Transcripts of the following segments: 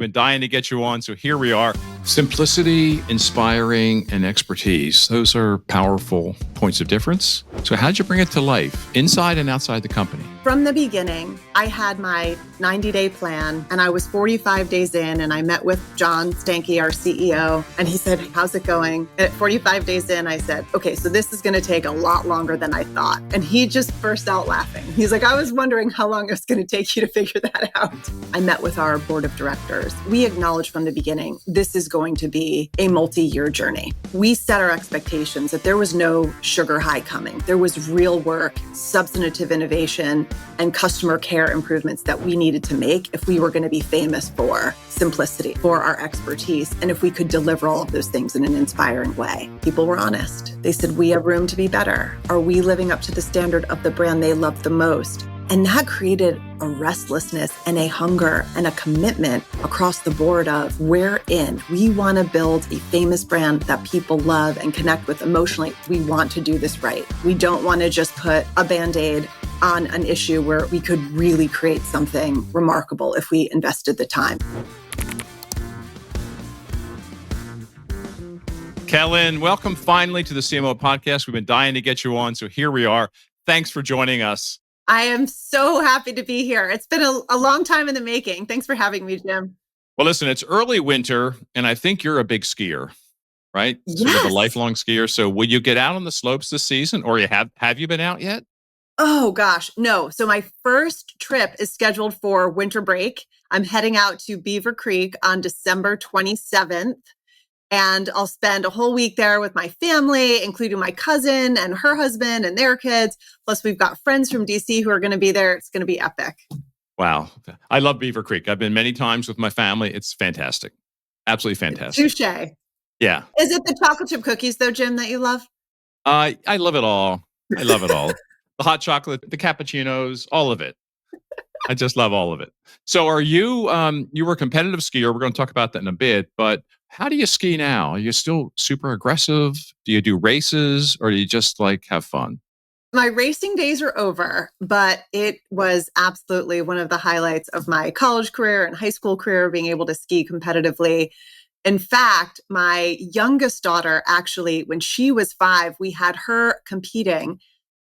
been dying to get you on, so here we are. Simplicity, inspiring, and expertise. Those are powerful points of difference. So how'd you bring it to life, inside and outside the company? From the beginning, I had my 90-day plan, and I was 45 days in, and I met with John Stankey, our CEO, and he said, how's it going? And at 45 days in, I said, okay, so this is going to take a lot longer than I thought. And he just burst out laughing. He's like, I was wondering how long it was going to take you to figure that out. I met with our board of directors. We acknowledged from the beginning, this is going to be a multi-year journey. We set our expectations that there was no sugar high coming. There was real work, substantive innovation, and customer care improvements that we needed to make if we were going to be famous for simplicity, for our expertise, and if we could deliver all of those things in an inspiring way. People were honest. They said, we have room to be better. Are we living up to the standard of the brand they love the most? And that created a restlessness and a hunger and a commitment across the board of we're in. We want to build a famous brand that people love and connect with emotionally. We want to do this right. We don't want to just put a Band-Aid on an issue where we could really create something remarkable if we invested the time. Kellyn, welcome finally to the CMO Podcast. We've been dying to get you on, so here we are. Thanks for joining us. I am so happy to be here. It's been a long time in the making. Thanks for having me, Jim. Well, listen, it's early winter, and I think you're a big skier, right? Yes. Sort of a lifelong skier. So will you get out on the slopes this season, or have you been out yet? Oh, gosh, no. So my first trip is scheduled for winter break. I'm heading out to Beaver Creek on December 27th. And I'll spend a whole week there with my family, including my cousin and her husband and their kids. Plus, we've got friends from DC who are going to be there. It's going to be epic. Wow. I love Beaver Creek. I've been many times with my family. It's fantastic. Absolutely fantastic. Touché. Yeah. Is it the chocolate chip cookies, though, Jim, that you love? I love it all. I love it all. The hot chocolate, the cappuccinos, all of it. I just love all of it. So are you, you were a competitive skier. We're going to talk about that in a bit, but how do you ski now? Are you still super aggressive? Do you do races or do you just have fun? My racing days are over, but it was absolutely one of the highlights of my college career and high school career, being able to ski competitively. In fact, my youngest daughter, actually, when she was 5, we had her competing.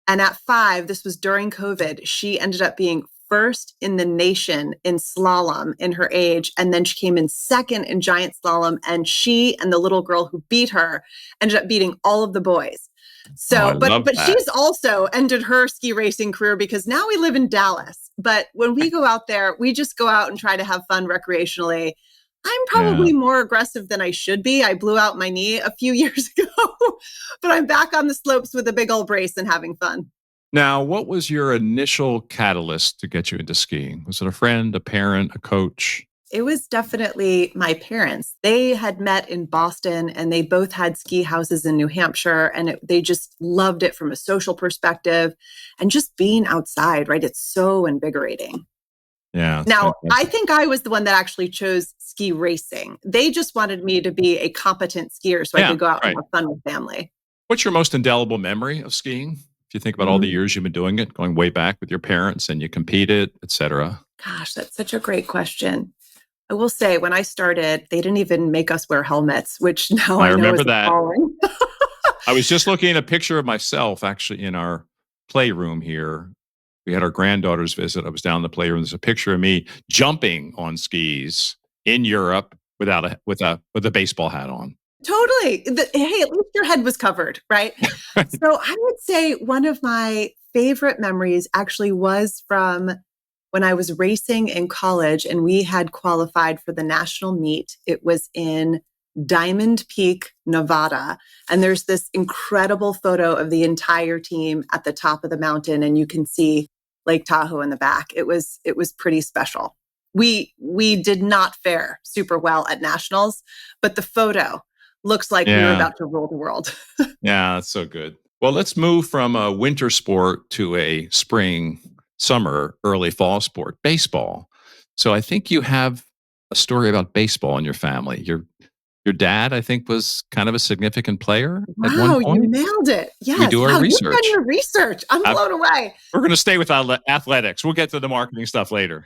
And at 5, this was during COVID, she ended up being first in the nation in slalom in her age. And then she came in second in giant slalom. And she and the little girl who beat her ended up beating all of the boys. So, but she's also ended her ski racing career because now we live in Dallas. But when we go out there, we just go out and try to have fun recreationally. I'm probably more aggressive than I should be. I blew out my knee a few years ago, but I'm back on the slopes with a big old brace and having fun. Now, what was your initial catalyst to get you into skiing? Was it a friend, a parent, a coach? It was definitely my parents. They had met in Boston and they both had ski houses in New Hampshire, and they just loved it from a social perspective and just being outside, right? It's so invigorating. Yeah. Now, I think I was the one that actually chose ski racing. They just wanted me to be a competent skier so I could go out and have fun with family. What's your most indelible memory of skiing? If you think about all the years you've been doing it, going way back with your parents and you competed, et cetera. Gosh, that's such a great question. I will say when I started, they didn't even make us wear helmets, which now I know remember is that. appalling. I was just looking at a picture of myself actually in our playroom here. We had our granddaughter's visit. I was down in the playroom. There's a picture of me jumping on skis in Europe with a baseball hat on. Totally. Hey, at least your head was covered, right? So I would say one of my favorite memories actually was from when I was racing in college and we had qualified for the national meet. It was in Diamond Peak, Nevada. And there's this incredible photo of the entire team at the top of the mountain, and you can see Lake Tahoe in the back. It was pretty special. We did not fare super well at nationals, but the photo looks like we were about to rule the world. Yeah, that's so good. Well, let's move from a winter sport to a spring, summer, early fall sport, baseball. So I think you have a story about baseball in your family. Your dad, I think, was kind of a significant player at one point. You nailed it. Yes. We do our research. You've done your research. I'm blown away. We're going to stay with athletics. We'll get to the marketing stuff later.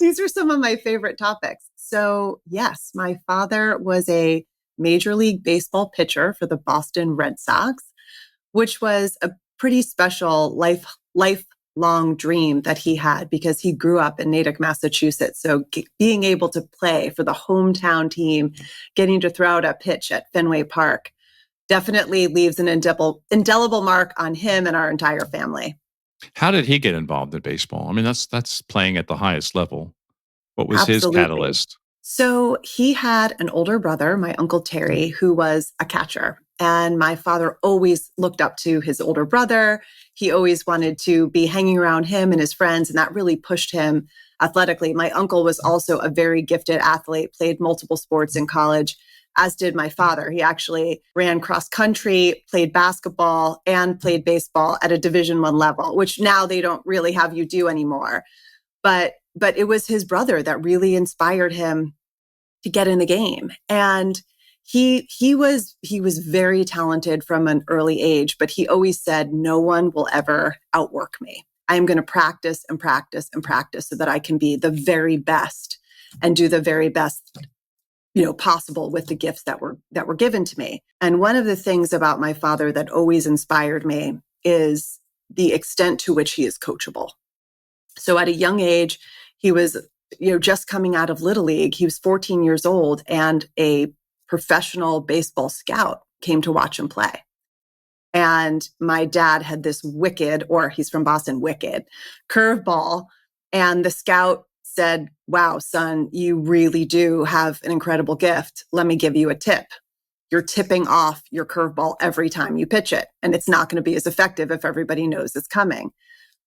These are some of my favorite topics. So yes, my father was a Major League Baseball pitcher for the Boston Red Sox, which was a pretty special lifelong dream that he had because he grew up in Natick, Massachusetts. So being able to play for the hometown team, getting to throw out a pitch at Fenway Park, definitely leaves an indelible mark on him and our entire family. How did he get involved in baseball? I mean, that's playing at the highest level. What was his Absolutely. catalyst? So he had an older brother, my Uncle Terry, who was a catcher. And my father always looked up to his older brother. He always wanted to be hanging around him and his friends, and that really pushed him athletically. My uncle was also a very gifted athlete, played multiple sports in college, as did my father. He actually ran cross country, played basketball, and played baseball at a Division I level, which now they don't really have you do anymore. But it was his brother that really inspired him to get in the game. And he was very talented from an early age, but he always said, no one will ever outwork me. I'm going to practice and practice and practice so that I can be the very best and do the very best, possible with the gifts that were given to me. And one of the things about my father that always inspired me is the extent to which he is coachable. So at a young age, he was, just coming out of Little League. He was 14 years old, and a professional baseball scout came to watch him play. And my dad had this he's from Boston, wicked curveball. And the scout said, wow, son, you really do have an incredible gift. Let me give you a tip. You're tipping off your curveball every time you pitch it. And it's not going to be as effective if everybody knows it's coming.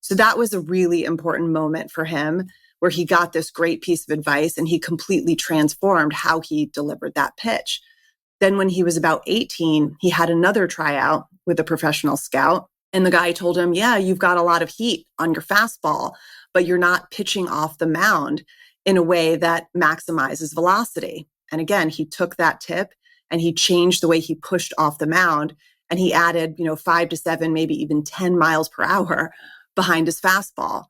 So that was a really important moment for him where he got this great piece of advice and he completely transformed how he delivered that pitch. Then when he was about 18, he had another tryout with a professional scout. And the guy told him, yeah, you've got a lot of heat on your fastball, but you're not pitching off the mound in a way that maximizes velocity. And again, he took that tip and he changed the way he pushed off the mound. And he added, 5 to 7, maybe even 10 miles per hour behind his fastball.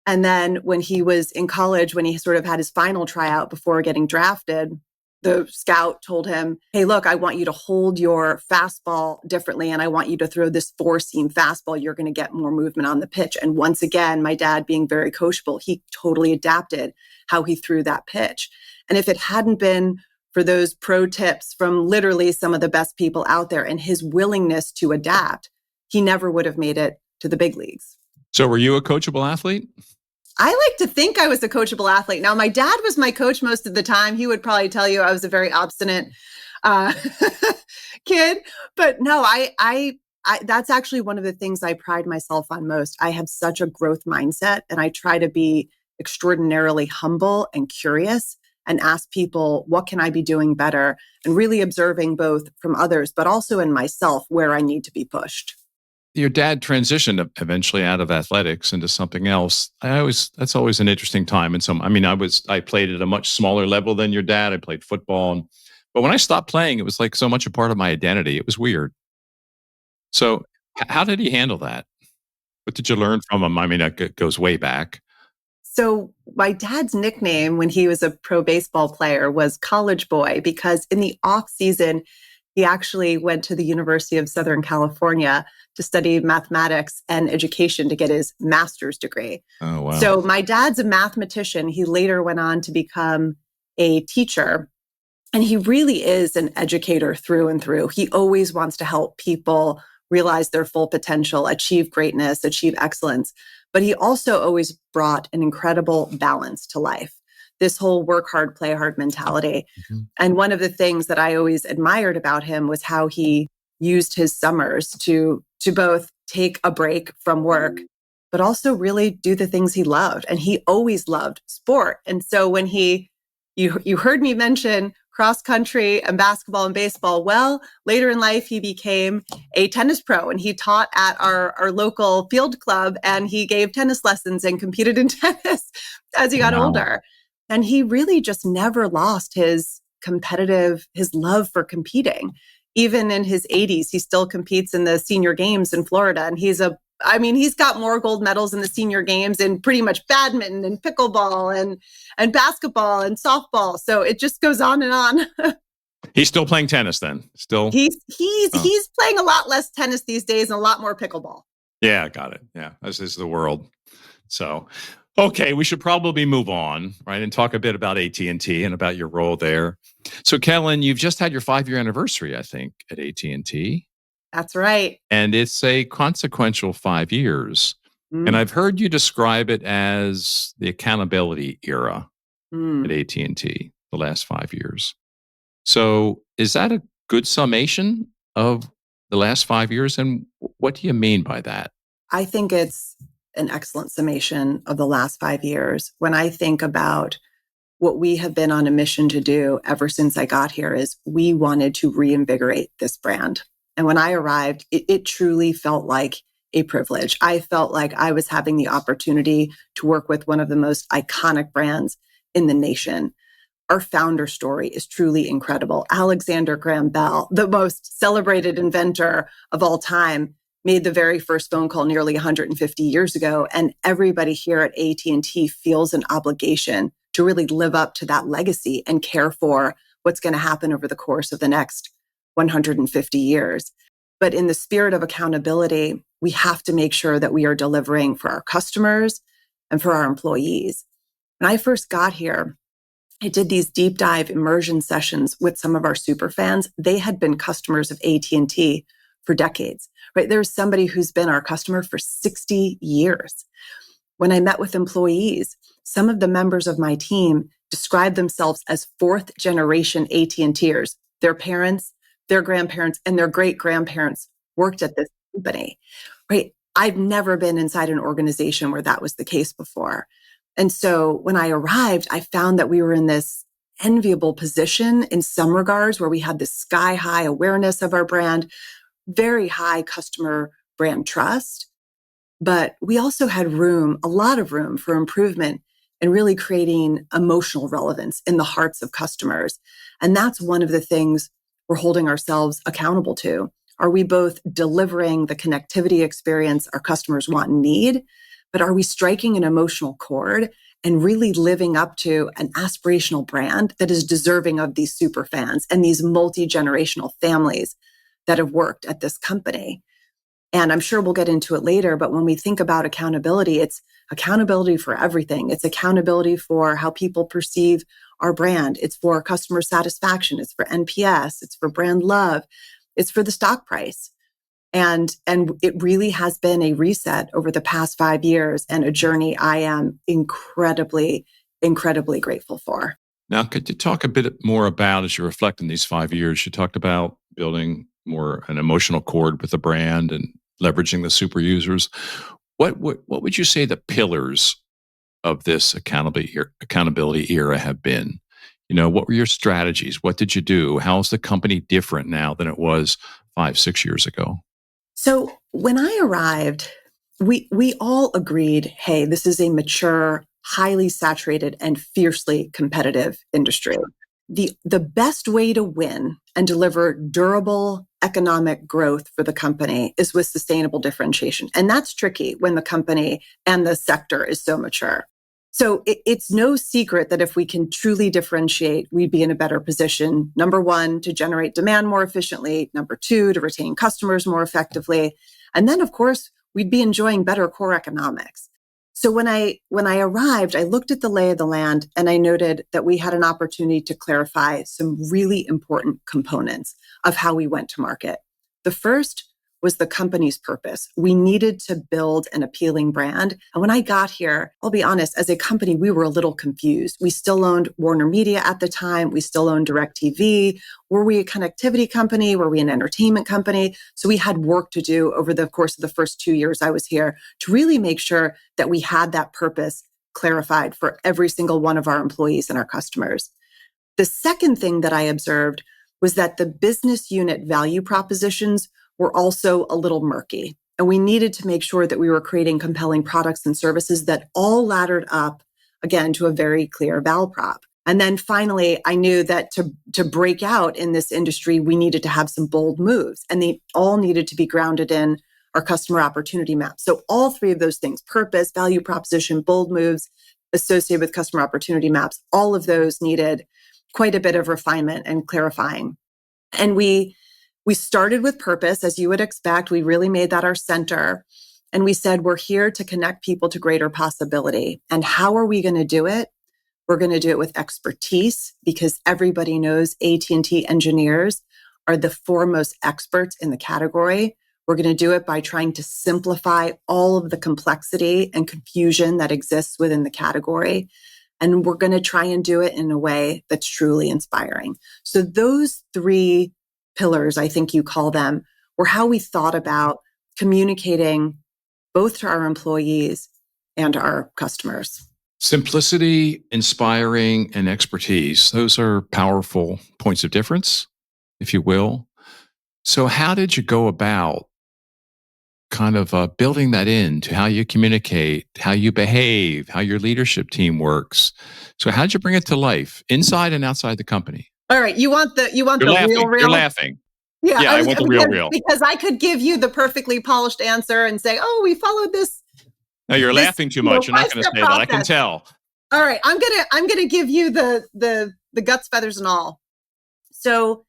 And then when he was in college, when he sort of had his final tryout before getting drafted, the scout told him, hey, look, I want you to hold your fastball differently. And I want you to throw this 4-seam fastball. You're going to get more movement on the pitch. And once again, my dad being very coachable, he totally adapted how he threw that pitch. And if it hadn't been for those pro tips from literally some of the best people out there and his willingness to adapt, he never would have made it to the big leagues. So were you a coachable athlete? I like to think I was a coachable athlete. Now, my dad was my coach most of the time. He would probably tell you I was a very obstinate kid. But no, I that's actually one of the things I pride myself on most. I have such a growth mindset, and I try to be extraordinarily humble and curious and ask people, what can I be doing better? And really observing both from others, but also in myself where I need to be pushed. Your dad transitioned eventually out of athletics into something else. That's always an interesting time. And I played at a much smaller level than your dad. I played football. But when I stopped playing, it was like so much a part of my identity. It was weird. So how did he handle that? What did you learn from him? I mean, that goes way back. So my dad's nickname when he was a pro baseball player was College Boy, because in the off season, he actually went to the University of Southern California to study mathematics and education to get his master's degree. Oh, wow. So my dad's a mathematician. He later went on to become a teacher. And he really is an educator through and through. He always wants to help people realize their full potential, achieve greatness, achieve excellence. But he also always brought an incredible balance to life. This whole work hard, play hard mentality. Mm-hmm. And one of the things that I always admired about him was how he used his summers to both take a break from work, but also really do the things he loved. And he always loved sport. And so when you heard me mention cross country and basketball and baseball, well, later in life, he became a tennis pro and he taught at our local field club and he gave tennis lessons and competed in tennis as he got older. And he really just never lost his love for competing. Even in his 80s, he still competes in the senior games in Florida. And he's a I mean, he's got more gold medals in the senior games in pretty much badminton and pickleball and basketball and softball. So it just goes on and on. He's still playing tennis then? Still? He's playing a lot less tennis these days and a lot more pickleball. Yeah, got it. Yeah, this is the world. So, okay, we should probably move on, right, and talk a bit about AT&T and about your role there. So, Kellyn, you've just had your 5-year anniversary, I think, at AT&T. That's right. And it's a consequential 5 years. And I've heard you describe it as the accountability era at AT&T, the last 5 years. So is that a good summation of the last 5 years? And what do you mean by that? I think it's an excellent summation of the last 5 years. When I think about what we have been on a mission to do ever since I got here is we wanted to reinvigorate this brand. And when I arrived, it truly felt like a privilege. I felt like I was having the opportunity to work with one of the most iconic brands in the nation. Our founder story is truly incredible. Alexander Graham Bell, the most celebrated inventor of all time, made the very first phone call nearly 150 years ago. And everybody here at AT&T feels an obligation to really live up to that legacy and care for what's going to happen over the course of the next 150 years. But in the spirit of accountability, we have to make sure that we are delivering for our customers and for our employees. When I first got here, I did these deep dive immersion sessions with some of our super fans. They had been customers of AT&T for decades, right? There's somebody who's been our customer for 60 years. When I met with employees, some of the members of my team described themselves as fourth generation AT&Ters. Their parents, their grandparents, and their great-grandparents worked at this company, right? I've never been inside an organization where that was the case before. And so when I arrived, I found that we were in this enviable position in some regards where we had this sky-high awareness of our brand, very high customer brand trust. But we also had a lot of room for improvement and really creating emotional relevance in the hearts of customers. And that's one of the things we're holding ourselves accountable to. Are we both delivering the connectivity experience our customers want and need, but are we striking an emotional chord and really living up to an aspirational brand that is deserving of these super fans and these multi-generational families that have worked at this company? And I'm sure we'll get into it later, but when we think about accountability, it's accountability for everything. It's accountability for how people perceive our brand. It's for customer satisfaction. It's for NPS. It's for brand love. It's for the stock price. And it really has been a reset over the past 5 years and a journey I am incredibly, incredibly grateful for. Now, could you talk a bit more about, as you reflect on these 5 years, you talked about building more an emotional chord with the brand and leveraging the super users. What would you say the pillars of this accountability era have been? You know, what were your strategies? What did you do? How is the company different now than it was 5-6 years ago? So when I arrived, we all agreed, hey, this is a mature, highly saturated, and fiercely competitive industry. The best way to win and deliver durable economic growth for the company is with sustainable differentiation. And that's tricky when the company and the sector is so mature. So it's no secret that if we can truly differentiate, we'd be in a better position. Number one, to generate demand more efficiently. Number two, to retain customers more effectively. And then, of course, we'd be enjoying better core economics. So when I arrived, I looked at the lay of the land and I noted that we had an opportunity to clarify some really important components of how we went to market. The first was the company's purpose. We needed to build an appealing brand. And when I got here, I'll be honest, as a company, we were a little confused. We still owned Warner Media at the time. We still owned DirecTV. Were we a connectivity company? Were we an entertainment company? So we had work to do over the course of the first 2 years I was here to really make sure that we had that purpose clarified for every single one of our employees and our customers. The second thing that I observed was that the business unit value propositions were also a little murky. And we needed to make sure that we were creating compelling products and services that all laddered up, again, to a very clear val prop. And then finally, I knew that to break out in this industry, we needed to have some bold moves. And they all needed to be grounded in our customer opportunity map. So all three of those things, purpose, value proposition, bold moves associated with customer opportunity maps, all of those needed quite a bit of refinement and clarifying. And we started with purpose, as you would expect. We really made that our center. And we said, we're here to connect people to greater possibility. And how are we going to do it? We're going to do it with expertise, because everybody knows AT&T engineers are the foremost experts in the category. We're going to do it by trying to simplify all of the complexity and confusion that exists within the category. And we're going to try and do it in a way that's truly inspiring. So those three pillars, I think you call them, were how we thought about communicating both to our employees and our customers. Simplicity, inspiring, and expertise. Those are powerful points of difference, if you will. So how did you go about kind of building that into how you communicate, how you behave, how your leadership team works? So how did you bring it to life inside and outside the company? All right. You want the real? You're laughing. Yeah, I want the real. Because I could give you the perfectly polished answer and say, oh, we followed this. No, you're laughing too much. You're not going to say that. I can tell. All right. I'm gonna give you the guts, feathers, and all. So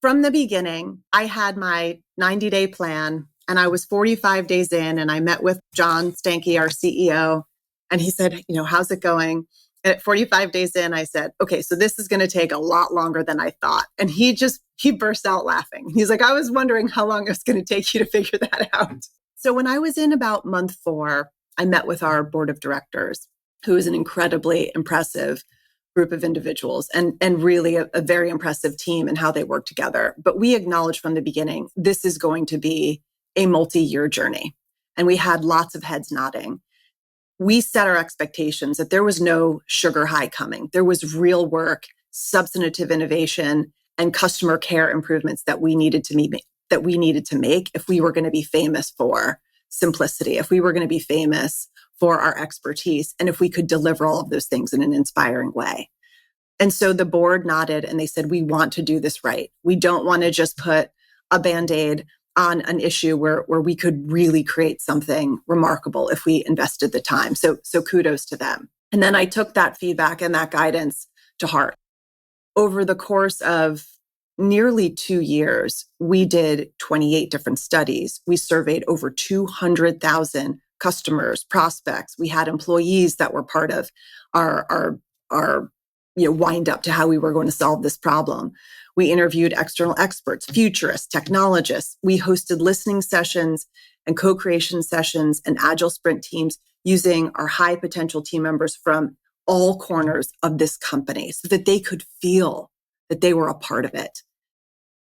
from the beginning, I had my 90-day plan, and I was 45 days in, and I met with John Stankey, our CEO, and he said, how's it going? And at 45 days in, I said, okay, so this is going to take a lot longer than I thought. And he burst out laughing. He's like, I was wondering how long it was going to take you to figure that out. So when I was in about month 4, I met with our board of directors, who is an incredibly impressive group of individuals and really a very impressive team and how they work together. But we acknowledged from the beginning, this is going to be a multi-year journey. And we had lots of heads nodding. We set our expectations that there was no sugar high coming. There was real work, substantive innovation, and customer care improvements that we needed to make if we were going to be famous for simplicity, if we were going to be famous for our expertise, and if we could deliver all of those things in an inspiring way. And so the board nodded and they said, we want to do this right. We don't want to just put a Band-Aid on an issue where we could really create something remarkable if we invested the time. So kudos to them. And then I took that feedback and that guidance to heart. Over the course of nearly 2 years, we did 28 different studies. We surveyed over 200,000 customers, prospects. We had employees that were part of our wind up to how we were going to solve this problem. We interviewed external experts, futurists, technologists. We hosted listening sessions and co-creation sessions and agile sprint teams using our high potential team members from all corners of this company so that they could feel that they were a part of it.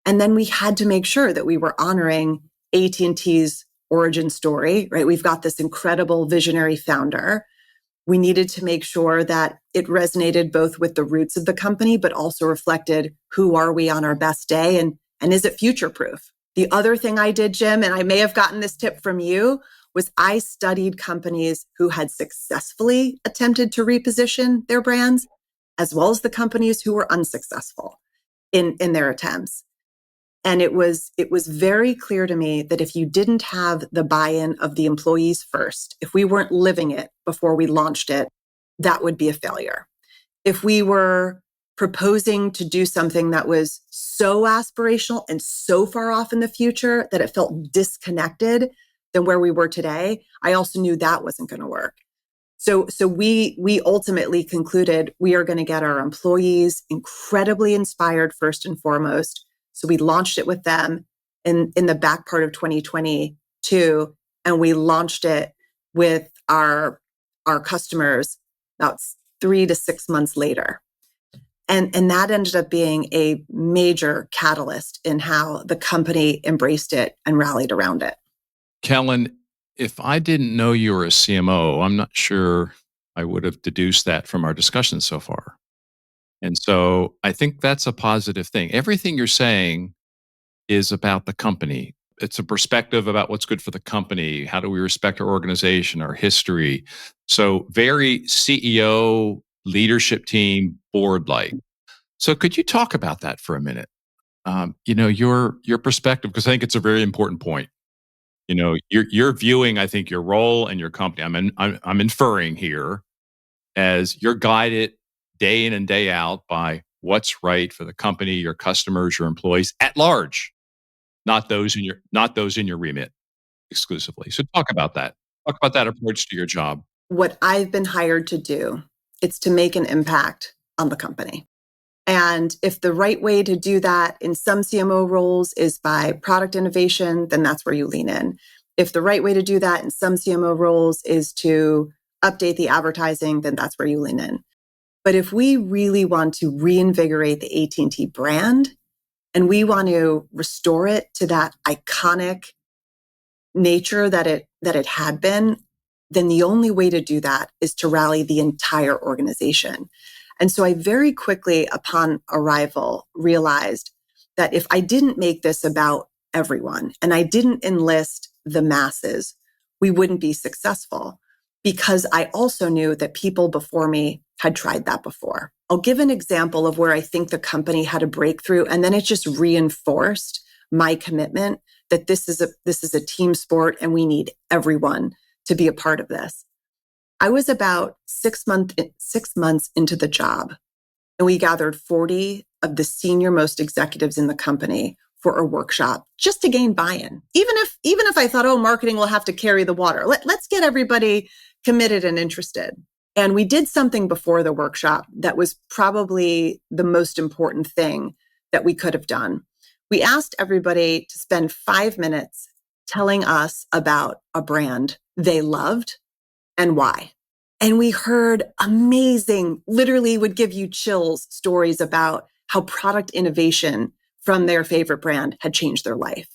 And then we had to make sure that we were honoring AT&T's origin story, right? We've got this incredible visionary founder. We needed to make sure that it resonated both with the roots of the company, but also reflected who are we on our best day and is it future-proof? The other thing I did, Jim, and I may have gotten this tip from you, was I studied companies who had successfully attempted to reposition their brands, as well as the companies who were unsuccessful in their attempts. And it was very clear to me that if you didn't have the buy-in of the employees first, if we weren't living it before we launched it, that would be a failure. If we were proposing to do something that was so aspirational and so far off in the future that it felt disconnected than where we were today, I also knew that wasn't going to work. So we ultimately concluded we are going to get our employees incredibly inspired first and foremost. So we launched it with them in the back part of 2022, and we launched it with our customers about 3 to 6 months later. And that ended up being a major catalyst in how the company embraced it and rallied around it. Kellyn, if I didn't know you were a CMO, I'm not sure I would have deduced that from our discussion so far. And so I think that's a positive thing. Everything you're saying is about the company. It's a perspective about what's good for the company. How do we respect our organization, our history? So very CEO, leadership team, board-like. So could you talk about that for a minute? Your perspective, because I think it's a very important point. You're viewing, I think, your role and your company. I'm inferring here as you're guided day in and day out by what's right for the company, your customers, your employees at large, not those in your remit exclusively. So talk about that. Talk about that approach to your job. What I've been hired to do, it's to make an impact on the company. And if the right way to do that in some CMO roles is by product innovation, then that's where you lean in. If the right way to do that in some CMO roles is to update the advertising, then that's where you lean in. But if we really want to reinvigorate the AT&T brand and we want to restore it to that iconic nature that it had been, then the only way to do that is to rally the entire organization. And so I very quickly, upon arrival, realized that if I didn't make this about everyone and I didn't enlist the masses, we wouldn't be successful, because I also knew that people before me had tried that before. I'll give an example of where I think the company had a breakthrough, and then it just reinforced my commitment that this is a team sport and we need everyone to be a part of this. I was about 6 months into the job, and we gathered 40 of the senior most executives in the company for a workshop just to gain buy-in. Even if I thought, marketing will have to carry the water, let's get everybody committed and interested. And we did something before the workshop that was probably the most important thing that we could have done. We asked everybody to spend 5 minutes telling us about a brand they loved and why. And we heard amazing, literally would give you chills stories about how product innovation from their favorite brand had changed their life,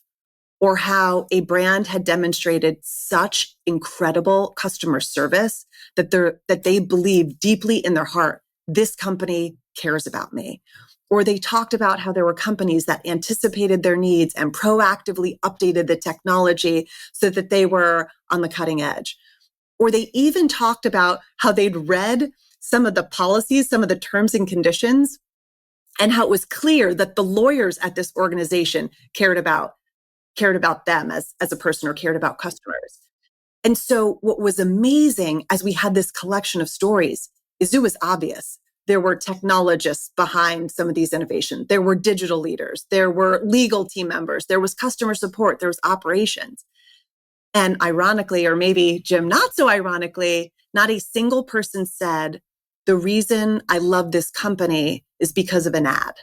or how a brand had demonstrated such incredible customer service that they believe deeply in their heart, this company cares about me. Or they talked about how there were companies that anticipated their needs and proactively updated the technology so that they were on the cutting edge. Or they even talked about how they'd read some of the policies, some of the terms and conditions, and how it was clear that the lawyers at this organization cared about them as a person, or cared about customers. And so what was amazing as we had this collection of stories is it was obvious. There were technologists behind some of these innovations. There were digital leaders. There were legal team members. There was customer support. There was operations. And ironically, or maybe Jim, not so ironically, not a single person said, the reason I love this company is because of an ad.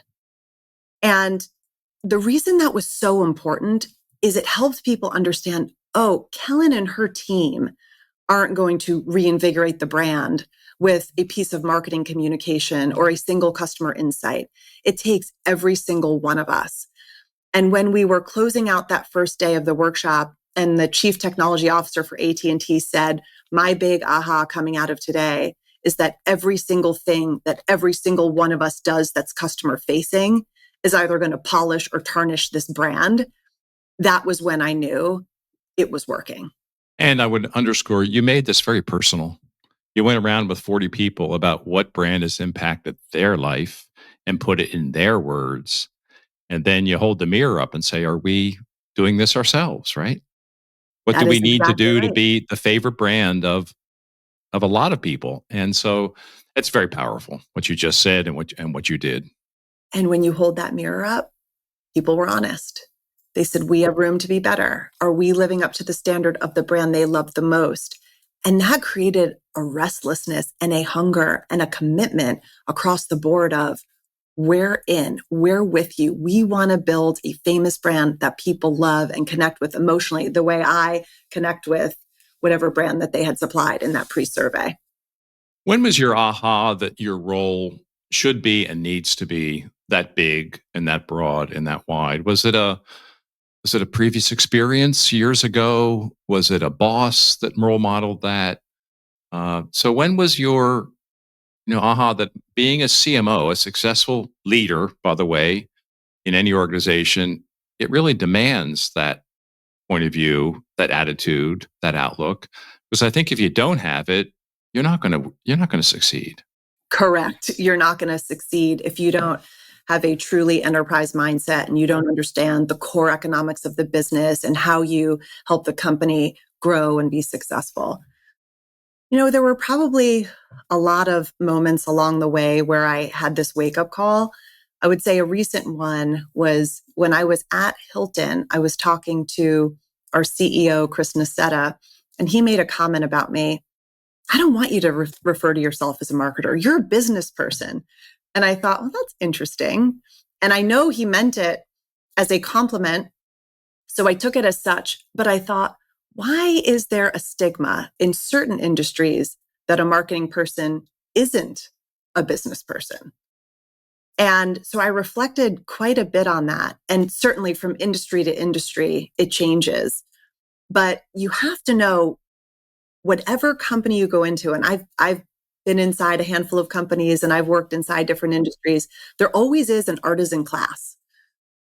And the reason that was so important is it helped people understand, Kellyn and her team aren't going to reinvigorate the brand with a piece of marketing communication or a single customer insight. It takes every single one of us. And when we were closing out that first day of the workshop, and the chief technology officer for AT&T said, my big aha coming out of today is that every single thing that every single one of us does that's customer facing is either going to polish or tarnish this brand. That was when I knew it was working. And I would underscore, you made this very personal. You went around with 40 people about what brand has impacted their life and put it in their words. And then you hold the mirror up and say, are we doing this ourselves, right? What do we need to do to be the favorite brand of a lot of people? And so it's very powerful what you just said and what you did. And when you hold that mirror up, people were honest. They said, we have room to be better. Are we living up to the standard of the brand they love the most? And that created a restlessness and a hunger and a commitment across the board of, we're with you. We want to build a famous brand that people love and connect with emotionally the way I connect with whatever brand that they had supplied in that pre-survey. When was your aha that your role should be and needs to be that big and that broad and that wide? Was it a previous experience years ago? Was it a boss that role modeled that? So when was your aha that being a CMO, a successful leader, by the way, in any organization, it really demands that point of view, that attitude, that outlook. Because I think if you don't have it, you're not going to succeed. Correct. You're not going to succeed if you don't have a truly enterprise mindset and you don't understand the core economics of the business and how you help the company grow and be successful. There were probably a lot of moments along the way where I had this wake-up call. I would say a recent one was when I was at Hilton. I was talking to our CEO, Chris Nassetta, and he made a comment about me. I don't want you to refer to yourself as a marketer. You're a business person. And I thought, well, that's interesting. And I know he meant it as a compliment. So I took it as such, but I thought, why is there a stigma in certain industries that a marketing person isn't a business person? And so I reflected quite a bit on that. And certainly from industry to industry, it changes. But you have to know whatever company you go into, and I've been inside a handful of companies and I've worked inside different industries, there always is an artisan class.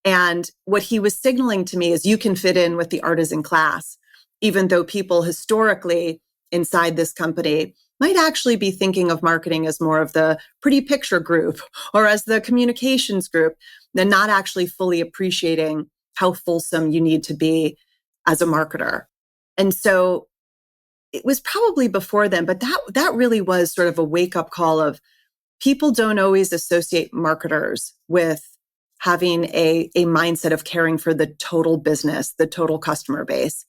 And what he was signaling to me is you can fit in with the artisan class, even though people historically inside this company might actually be thinking of marketing as more of the pretty picture group or as the communications group, then not actually fully appreciating how fulsome you need to be as a marketer. And so it was probably before then, but that really was sort of a wake-up call of people don't always associate marketers with having a mindset of caring for the total business, the total customer base.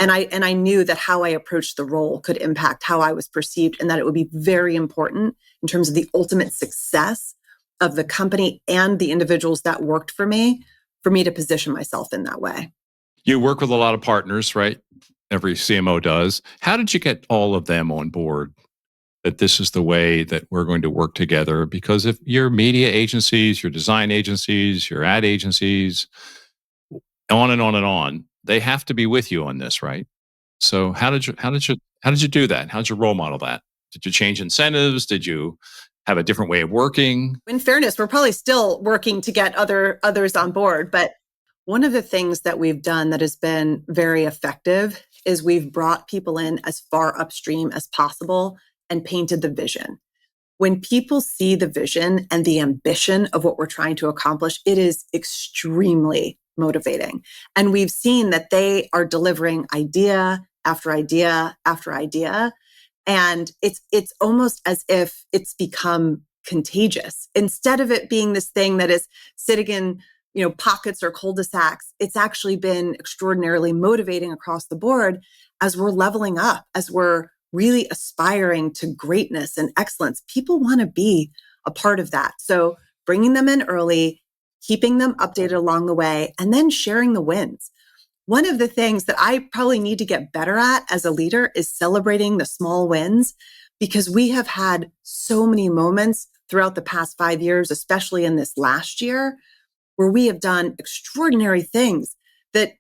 And I knew that how I approached the role could impact how I was perceived and that it would be very important in terms of the ultimate success of the company and the individuals that worked for me to position myself in that way. You work with a lot of partners, right? Every CMO does. How did you get all of them on board that this is the way that we're going to work together? Because if your media agencies, your design agencies, your ad agencies, on and on and on, they have to be with you on this, right? So how did you do that? How did you role model that? Did you change incentives? Did you have a different way of working? In fairness, we're probably still working to get others on board, but one of the things that we've done that has been very effective is we've brought people in as far upstream as possible and painted the vision. When people see the vision and the ambition of what we're trying to accomplish, it is extremely motivating. And we've seen that they are delivering idea after idea after idea. And it's almost as if it's become contagious. Instead of it being this thing that is sitting in pockets or cul-de-sacs, it's actually been extraordinarily motivating across the board as we're leveling up, as we're really aspiring to greatness and excellence. People want to be a part of that. So bringing them in early, keeping them updated along the way, and then sharing the wins. One of the things that I probably need to get better at as a leader is celebrating the small wins, because we have had so many moments throughout the past 5 years, especially in this last year, where we have done extraordinary things that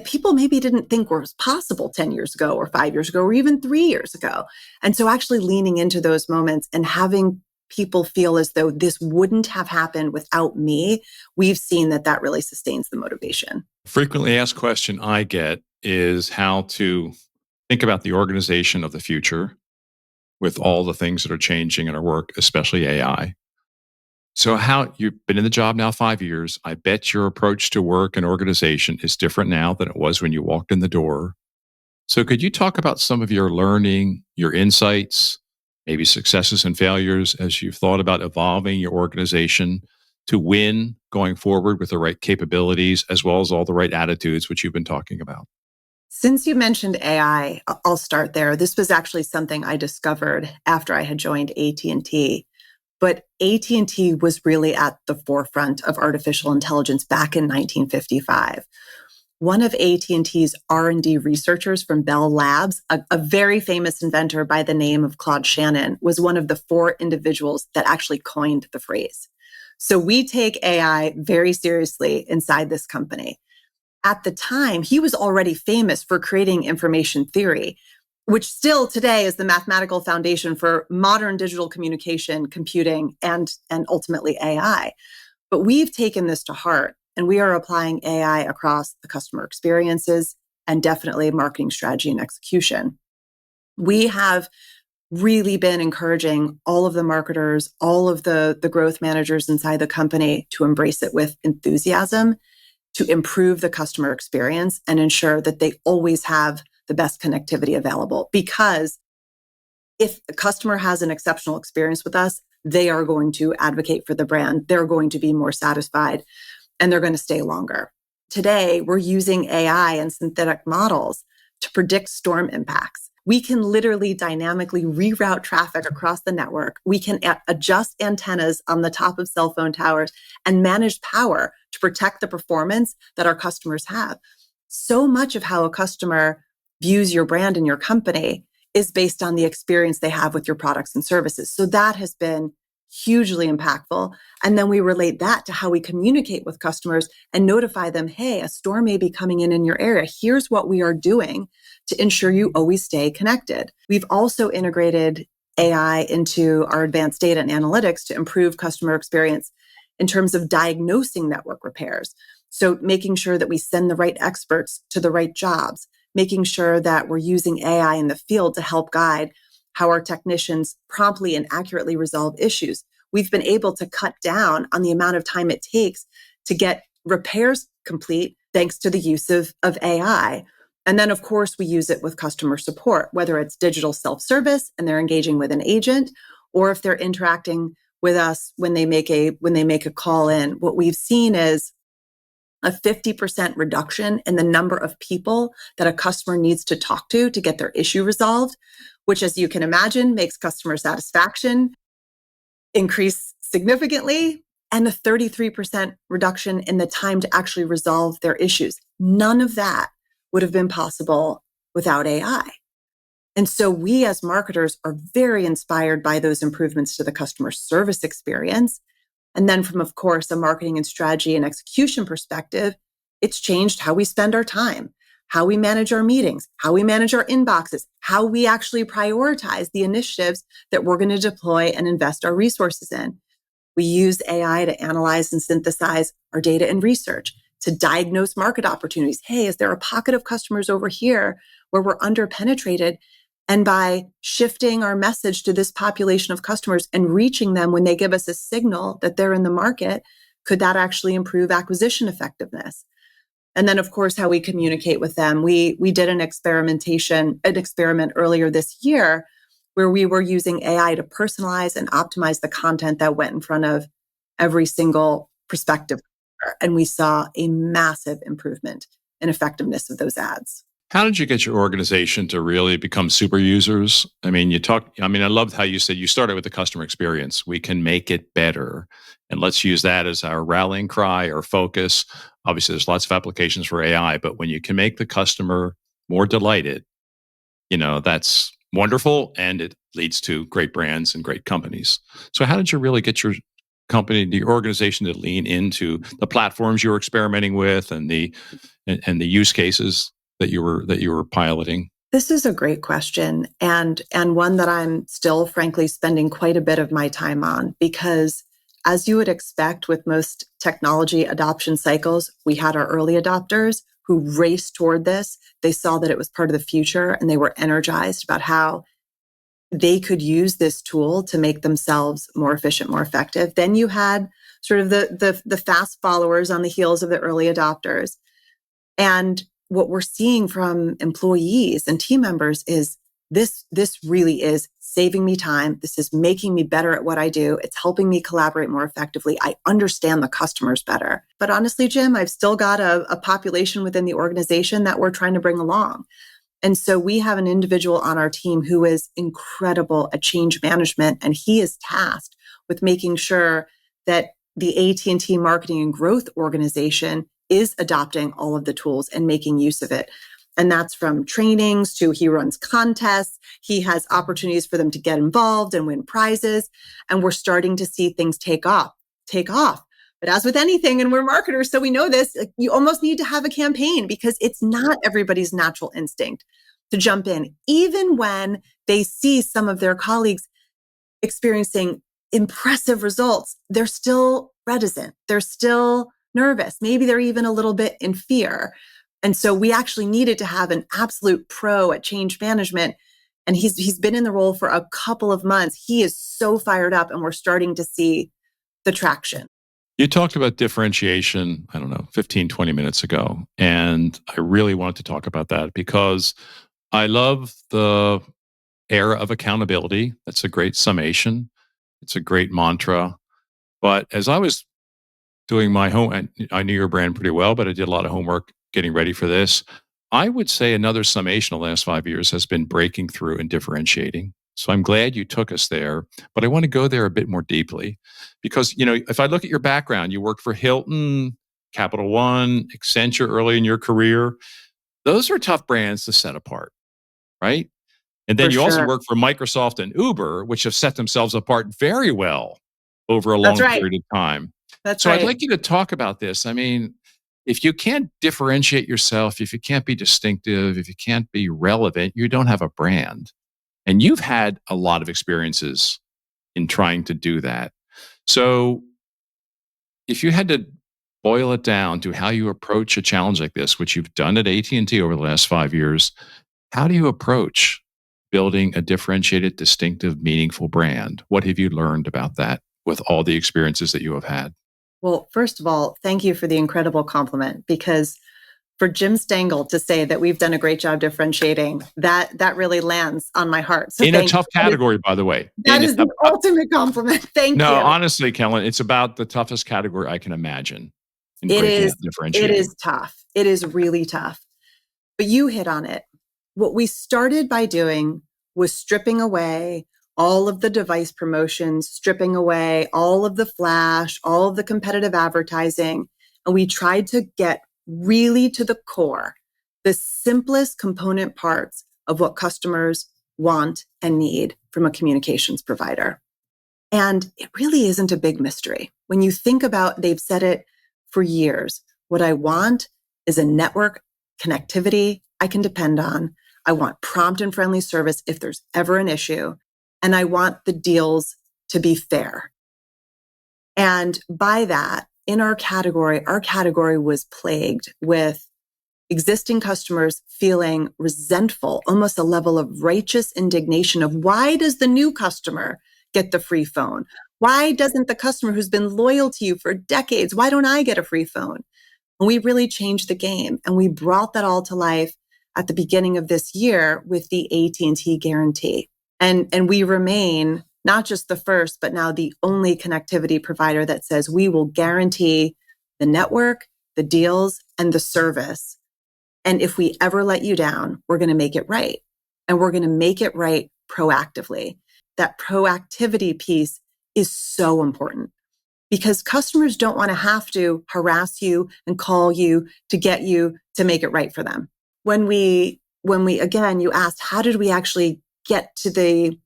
people maybe didn't think was possible 10 years ago or 5 years ago or even 3 years ago. And so actually leaning into those moments and having people feel as though this wouldn't have happened without me, we've seen that really sustains the motivation. Frequently asked question I get is how to think about the organization of the future with all the things that are changing in our work, especially AI. So how you've been in the job now 5 years. I bet your approach to work and organization is different now than it was when you walked in the door. So could you talk about some of your learning, your insights, maybe successes and failures as you've thought about evolving your organization to win going forward with the right capabilities as well as all the right attitudes, which you've been talking about? Since you mentioned AI, I'll start there. This was actually something I discovered after I had joined AT&T. But AT&T was really at the forefront of artificial intelligence back in 1955. One of AT&T's R&D researchers from Bell Labs, a very famous inventor by the name of Claude Shannon, was one of the 4 individuals that actually coined the phrase. So we take AI very seriously inside this company. At the time, he was already famous for creating information theory, which still today is the mathematical foundation for modern digital communication, computing, and ultimately AI. But we've taken this to heart, and we are applying AI across the customer experiences and definitely marketing strategy and execution. We have really been encouraging all of the marketers, all of the growth managers inside the company to embrace it with enthusiasm, to improve the customer experience and ensure that they always have the best connectivity available. Because if a customer has an exceptional experience with us, they are going to advocate for the brand. They're going to be more satisfied and they're going to stay longer. Today, we're using AI and synthetic models to predict storm impacts. We can literally dynamically reroute traffic across the network. We can adjust antennas on the top of cell phone towers and manage power to protect the performance that our customers have. So much of how a customer views your brand and your company is based on the experience they have with your products and services. So that has been hugely impactful. And then we relate that to how we communicate with customers and notify them, hey, a storm may be coming in your area. Here's what we are doing to ensure you always stay connected. We've also integrated AI into our advanced data and analytics to improve customer experience in terms of diagnosing network repairs. So making sure that we send the right experts to the right jobs, making sure that we're using AI in the field to help guide how our technicians promptly and accurately resolve issues. We've been able to cut down on the amount of time it takes to get repairs complete thanks to the use of AI. And then, of course, we use it with customer support, whether it's digital self-service and they're engaging with an agent, or if they're interacting with us when they make a call in. What we've seen is a 50% reduction in the number of people that a customer needs to talk to get their issue resolved, which, as you can imagine, makes customer satisfaction increase significantly, and a 33% reduction in the time to actually resolve their issues. None of that would have been possible without AI. And so we as marketers are very inspired by those improvements to the customer service experience. And then from, of course, a marketing and strategy and execution perspective, it's changed how we spend our time, how we manage our meetings, how we manage our inboxes, how we actually prioritize the initiatives that we're going to deploy and invest our resources in. We use AI to analyze and synthesize our data and research, to diagnose market opportunities. Hey, is there a pocket of customers over here where we're underpenetrated? And by shifting our message to this population of customers and reaching them when they give us a signal that they're in the market, could that actually improve acquisition effectiveness? And then, of course, how we communicate with them. We did an experiment earlier this year where we were using AI to personalize and optimize the content that went in front of every single prospective. And we saw a massive improvement in effectiveness of those ads. How did you get your organization to really become super users? I mean, I loved how you said you started with the customer experience. We can make it better. And let's use that as our rallying cry or focus. Obviously, there's lots of applications for AI, but when you can make the customer more delighted, that's wonderful. And it leads to great brands and great companies. So how did you really get your company, the organization, to lean into the platforms you were experimenting with and the use cases that you were piloting? This is a great question, and one that I'm still, frankly, spending quite a bit of my time on, because as you would expect with most technology adoption cycles, we had our early adopters who raced toward this. They saw that it was part of the future and they were energized about how they could use this tool to make themselves more efficient, more effective. Then you had sort of the fast followers on the heels of the early adopters. And what we're seeing from employees and team members is this really is saving me time. This is making me better at what I do. It's helping me collaborate more effectively. I understand the customers better. But honestly, Jim, I've still got a population within the organization that we're trying to bring along. And so we have an individual on our team who is incredible at change management, and he is tasked with making sure that the AT&T marketing and growth organization is adopting all of the tools and making use of it. And that's from trainings to he runs contests. He has opportunities for them to get involved and win prizes. And we're starting to see things take off. But as with anything, and we're marketers, so we know this, you almost need to have a campaign because it's not everybody's natural instinct to jump in. Even when they see some of their colleagues experiencing impressive results, they're still reticent. They're still nervous. Maybe they're even a little bit in fear. And so we actually needed to have an absolute pro at change management And he's been in the role for a couple of months. He is so fired up, and we're starting to see the traction. You talked about differentiation, I don't know, 15, 20 minutes ago. And I really wanted to talk about that because I love the era of accountability. That's a great summation. It's a great mantra. But as I was doing my I knew your brand pretty well, but I did a lot of homework getting ready for this. I would say another summation of the last 5 years has been breaking through and differentiating. So I'm glad you took us there, but I want to go there a bit more deeply because, if I look at your background, you worked for Hilton, Capital One, Accenture early in your career. Those are tough brands to set apart, right? And then For you also sure. work for Microsoft and Uber, which have set themselves apart very well over a long That's right. period of time. That's So I'd right. like you to talk about this. I mean, if you can't differentiate yourself, if you can't be distinctive, if you can't be relevant, you don't have a brand. And you've had a lot of experiences in trying to do that. So if you had to boil it down to how you approach a challenge like this, which you've done at AT&T over the last 5 years, how do you approach building a differentiated, distinctive, meaningful brand? What have you learned about that with all the experiences that you have had? Well, first of all, thank you for the incredible compliment, because for Jim Stengel to say that we've done a great job differentiating, that really lands on my heart. So In a tough category, by the way. That is the ultimate compliment. Thank you. No, honestly, Kellyn, it's about the toughest category I can imagine in breaking out differentiating. It is tough. It is really tough. But you hit on it. What we started by doing was stripping away all of the device promotions, stripping away all of the flash, all of the competitive advertising. And we tried to get really to the core, the simplest component parts of what customers want and need from a communications provider. And it really isn't a big mystery. When you think about, they've said it for years, what I want is a network connectivity I can depend on. I want prompt and friendly service if there's ever an issue. And I want the deals to be fair. And by that, in our category was plagued with existing customers feeling resentful, almost a level of righteous indignation of, why does the new customer get the free phone? Why doesn't the customer who's been loyal to you for decades, why don't I get a free phone? And we really changed the game, and we brought that all to life at the beginning of this year with the AT&T Guarantee. And we remain not just the first, but now the only connectivity provider that says we will guarantee the network, the deals, and the service. And if we ever let you down, we're going to make it right. And we're going to make it right proactively. That proactivity piece is so important because customers don't want to have to harass you and call you to get you to make it right for them. When we again, you asked, how did we actually get to the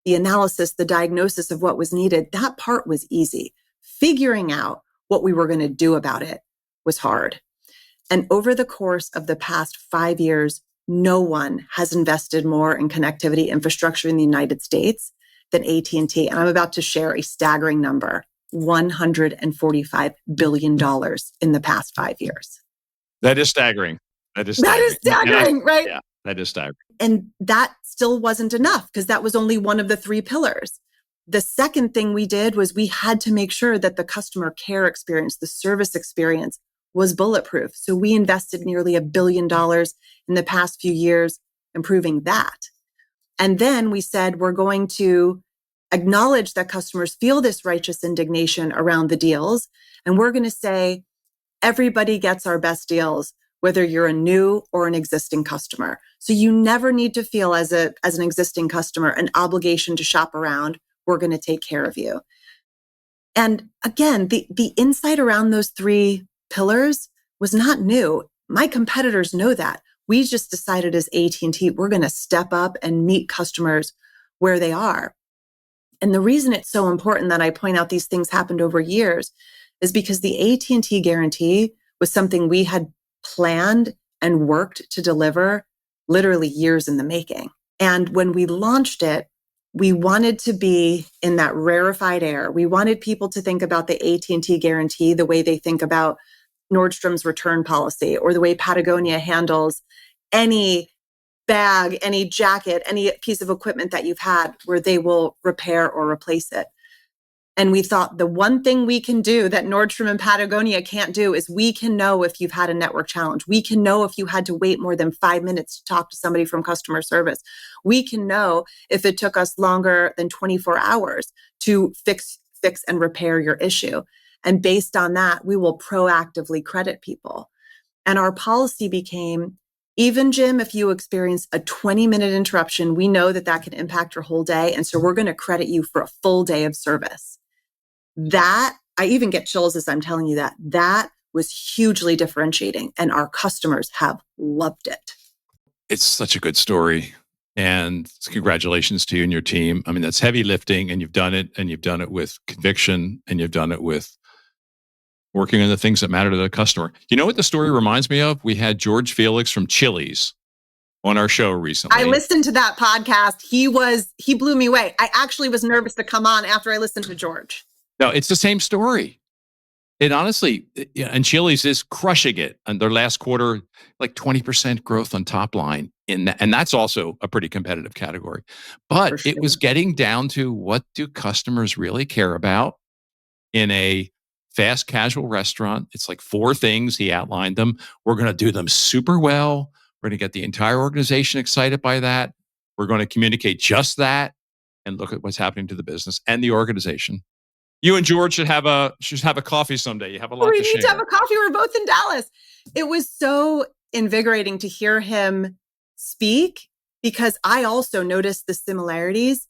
analysis, the diagnosis of what was needed? That part was easy. Figuring out what we were going to do about it was hard. And over the course of the past 5 years, no one has invested more in connectivity infrastructure in the United States than AT&T. And I'm about to share a staggering number, $145 billion in the past 5 years. That is staggering. That is staggering, right? Yeah, that is staggering. And that still wasn't enough because that was only one of the 3 pillars. The second thing we did was we had to make sure that the customer care experience, the service experience was bulletproof. So we invested nearly $1 billion in the past few years improving that. And then we said, we're going to acknowledge that customers feel this righteous indignation around the deals. And we're going to say, everybody gets our best deals, whether you're a new or an existing customer. So you never need to feel as an existing customer, an obligation to shop around. We're going to take care of you. And again, the insight around those 3 pillars was not new. My competitors know that. We just decided as AT&T, we're going to step up and meet customers where they are. And the reason it's so important that I point out these things happened over years is because the AT&T Guarantee was something we had planned and worked to deliver literally years in the making. And when we launched it, we wanted to be in that rarefied air. We wanted people to think about the AT&T Guarantee the way they think about Nordstrom's return policy or the way Patagonia handles any bag, any jacket, any piece of equipment that you've had where they will repair or replace it. And we thought the one thing we can do that Nordstrom and Patagonia can't do is we can know if you've had a network challenge. We can know if you had to wait more than 5 minutes to talk to somebody from customer service. We can know if it took us longer than 24 hours to fix and repair your issue. And based on that, we will proactively credit people. And our policy became, even Jim, if you experience a 20-minute interruption, we know that that can impact your whole day. And so we're going to credit you for a full day of service. That, I even get chills as I'm telling you that was hugely differentiating, and our customers have loved it. It's such a good story. And congratulations to you and your team. I mean, that's heavy lifting, and you've done it with conviction, and you've done it with working on the things that matter to the customer. You know what the story reminds me of? We had George Felix from Chili's on our show recently. I listened to that podcast. He blew me away. I actually was nervous to come on after I listened to George. No, it's the same story. It honestly, and Chili's is crushing it. And their last quarter, like 20% growth on top line. And that's also a pretty competitive category. But Sure. It was getting down to, what do customers really care about in a fast casual restaurant? It's like 4 things. He outlined them. We're going to do them super well. We're going to get the entire organization excited by that. We're going to communicate just that, and look at what's happening to the business and the organization. You and George should have a coffee someday. You have a lot to share. We need to have a coffee. We're both in Dallas. It was so invigorating to hear him speak, because I also noticed the similarities.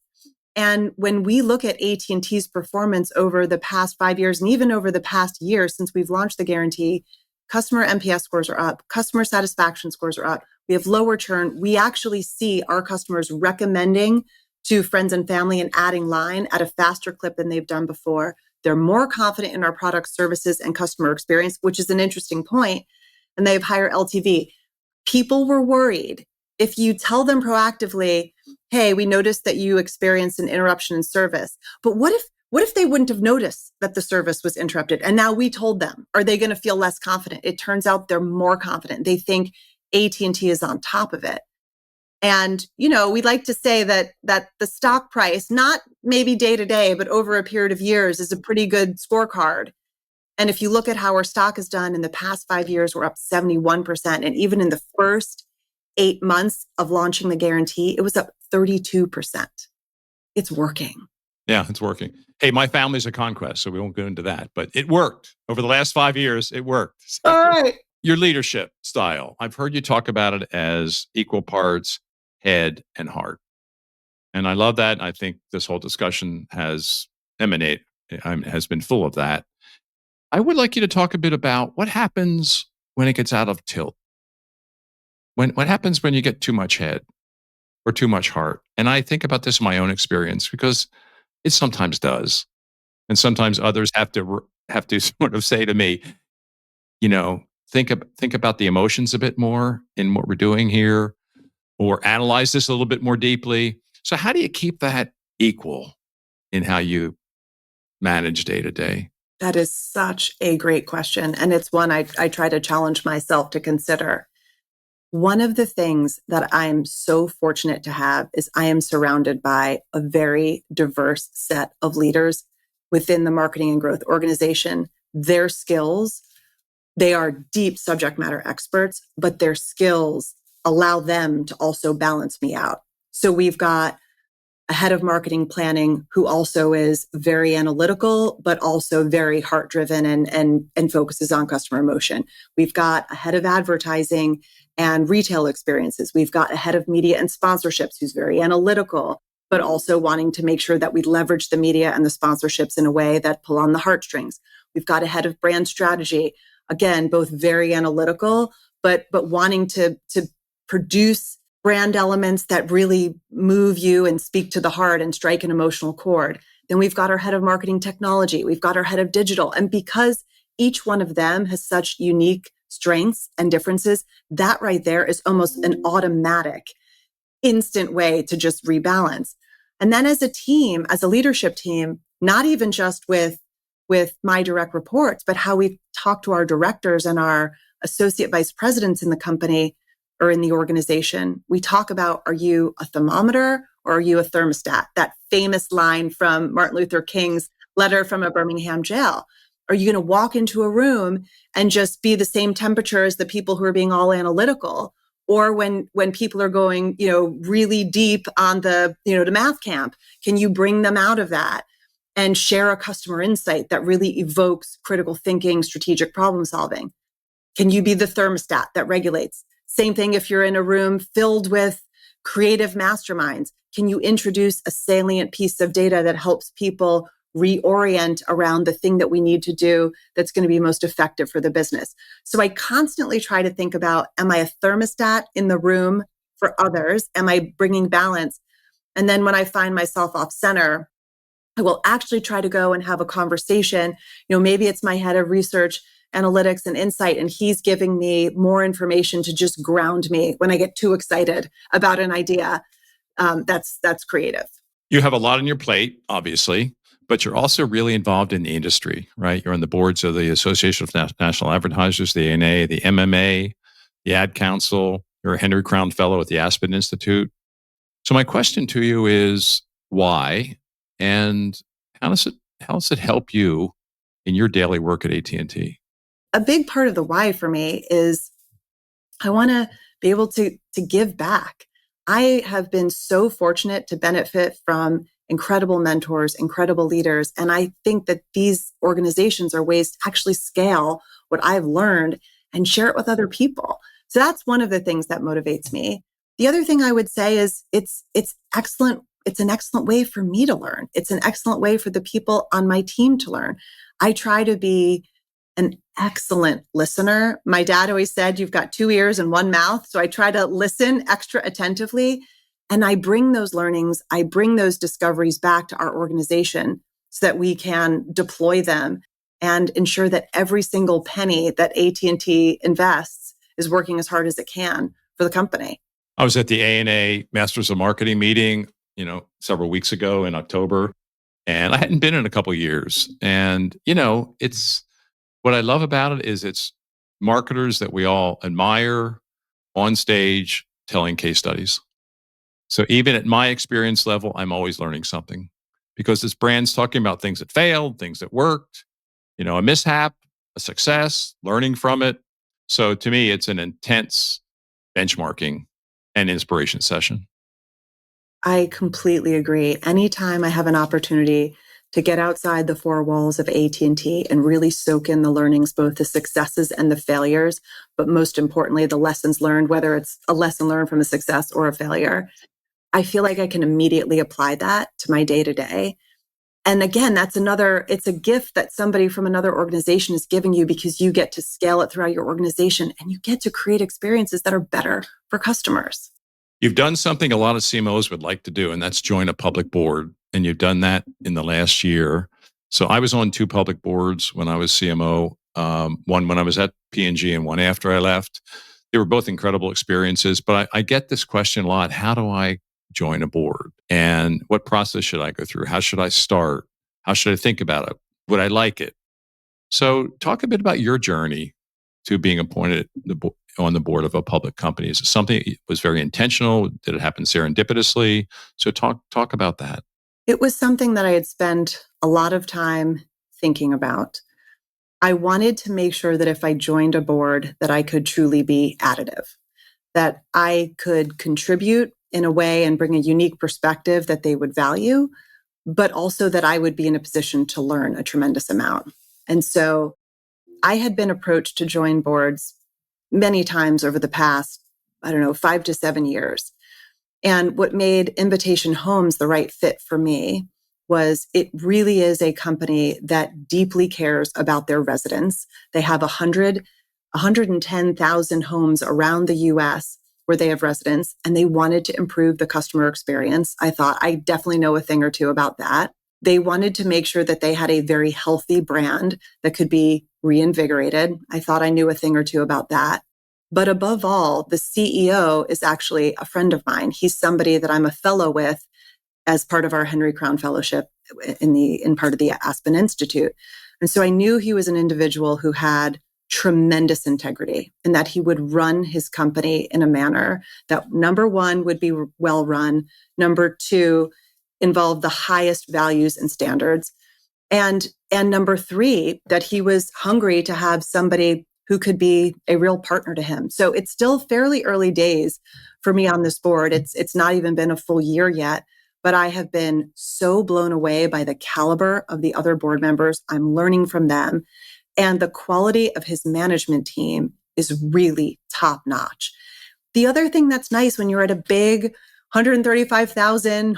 And when we look at AT&T's performance over the past 5 years, and even over the past year since we've launched the guarantee, customer NPS scores are up, customer satisfaction scores are up. We have lower churn. We actually see our customers recommending to friends and family and adding line at a faster clip than they've done before. They're more confident in our products, services, and customer experience, which is an interesting point. And they have higher LTV. People were worried. If you tell them proactively, hey, we noticed that you experienced an interruption in service, but what if they wouldn't have noticed that the service was interrupted? And now we told them, are they going to feel less confident? It turns out they're more confident. They think AT&T is on top of it. And, we like to say that the stock price, not maybe day to day, but over a period of years, is a pretty good scorecard. And if you look at how our stock has done in the past 5 years, we're up 71%. And even in the first 8 months of launching the guarantee, it was up 32%. It's working. Yeah, it's working. Hey, my family's a conquest, so we won't go into that. But it worked. Over the last 5 years, it worked. So, all right. Your leadership style, I've heard you talk about it as equal parts head and heart. And I love that. I think this whole discussion has been full of that. I would like you to talk a bit about what happens when it gets out of tilt. What happens when you get too much head or too much heart? And I think about this in my own experience, because it sometimes does. And sometimes others have to sort of say to me, think about the emotions a bit more in what we're doing here, or analyze this a little bit more deeply. So how do you keep that equal in how you manage day to day? That is such a great question. And it's one I try to challenge myself to consider. One of the things that I'm so fortunate to have is I am surrounded by a very diverse set of leaders within the marketing and growth organization. Their skills, they are deep subject matter experts, but their skills allow them to also balance me out. So we've got a head of marketing planning who also is very analytical, but also very heart-driven and focuses on customer emotion. We've got a head of advertising and retail experiences. We've got a head of media and sponsorships who's very analytical, but also wanting to make sure that we leverage the media and the sponsorships in a way that pull on the heartstrings. We've got a head of brand strategy, again, both very analytical, but wanting to produce brand elements that really move you and speak to the heart and strike an emotional chord. Then we've got our head of marketing technology. We've got our head of digital. And because each one of them has such unique strengths and differences, that right there is almost an automatic, instant way to just rebalance. And then as a team, as a leadership team, not even just with my direct reports, but how we talk to our directors and our associate vice presidents in the company or in the organization, we talk about, are you a thermometer or are you a thermostat? That famous line from Martin Luther King's letter from a Birmingham jail. Are you going to walk into a room and just be the same temperature as the people who are being all analytical? Or when people are going, really deep on the math camp, can you bring them out of that and share a customer insight that really evokes critical thinking, strategic problem solving? Can you be the thermostat that regulates? Same thing if you're in a room filled with creative masterminds. Can you introduce a salient piece of data that helps people reorient around the thing that we need to do that's going to be most effective for the business? So I constantly try to think about, am I a thermostat in the room for others? Am I bringing balance? And then when I find myself off center, I will actually try to go and have a conversation. Maybe it's my head of research, analytics, and insight, and he's giving me more information to just ground me when I get too excited about an idea. That's creative. You have a lot on your plate, obviously, but you're also really involved in the industry, right? You're on the boards of the Association of National Advertisers, the ANA, the MMA, the Ad Council. You're a Henry Crown Fellow at the Aspen Institute. So my question to you is, why? And how does it help you in your daily work at AT&T? A big part of the why for me is I want to be able to give back. I have been so fortunate to benefit from incredible mentors, incredible leaders. And I think that these organizations are ways to actually scale what I've learned and share it with other people. So that's one of the things that motivates me. The other thing I would say is it's excellent. It's an excellent way for me to learn. It's an excellent way for the people on my team to learn. I try to be an excellent listener. My dad always said, you've got 2 ears and 1 mouth. So I try to listen extra attentively. And I bring those learnings, I bring those discoveries back to our organization so that we can deploy them and ensure that every single penny that AT&T invests is working as hard as it can for the company. I was at the ANA Masters of Marketing meeting, several weeks ago in October, and I hadn't been in a couple of years. And, it's what I love about it is it's marketers that we all admire on stage telling case studies. So even at my experience level, I'm always learning something because it's brands talking about things that failed, things that worked, a mishap, a success, learning from it. So to me, it's an intense benchmarking and inspiration session. I completely agree. Anytime I have an opportunity to get outside the 4 walls of AT&T and really soak in the learnings, both the successes and the failures, but most importantly, the lessons learned, whether it's a lesson learned from a success or a failure, I feel like I can immediately apply that to my day-to-day. And again, it's a gift that somebody from another organization is giving you because you get to scale it throughout your organization and you get to create experiences that are better for customers. You've done something a lot of CMOs would like to do, and that's join a public board. And you've done that in the last year. So I was on 2 public boards when I was CMO, one when I was at P&G and one after I left. They were both incredible experiences, but I get this question a lot. How do I join a board? And what process should I go through? How should I start? How should I think about it? Would I like it? So talk a bit about your journey to being appointed on the board of a public company. Is it something that was very intentional? Did it happen serendipitously? So talk about that. It was something that I had spent a lot of time thinking about. I wanted to make sure that if I joined a board, that I could truly be additive, that I could contribute in a way and bring a unique perspective that they would value, but also that I would be in a position to learn a tremendous amount. And so I had been approached to join boards many times over the past, 5 to 7 years. And what made Invitation Homes the right fit for me was it really is a company that deeply cares about their residents. They have 110,000 homes around the US where they have residents, and they wanted to improve the customer experience. I thought I definitely know a thing or two about that. They wanted to make sure that they had a very healthy brand that could be reinvigorated. I thought I knew a thing or two about that. But above all, the CEO is actually a friend of mine. He's somebody that I'm a fellow with as part of our Henry Crown Fellowship in part of the Aspen Institute. And so I knew he was an individual who had tremendous integrity and that he would run his company in a manner that, number one, would be well run. Number two, involve the highest values and standards. And number three, that he was hungry to have somebody who could be a real partner to him. So it's still fairly early days for me on this board. It's not even been a full year yet, but I have been so blown away by the caliber of the other board members. I'm learning from them. And the quality of his management team is really top notch. The other thing that's nice when you're at a big 135,000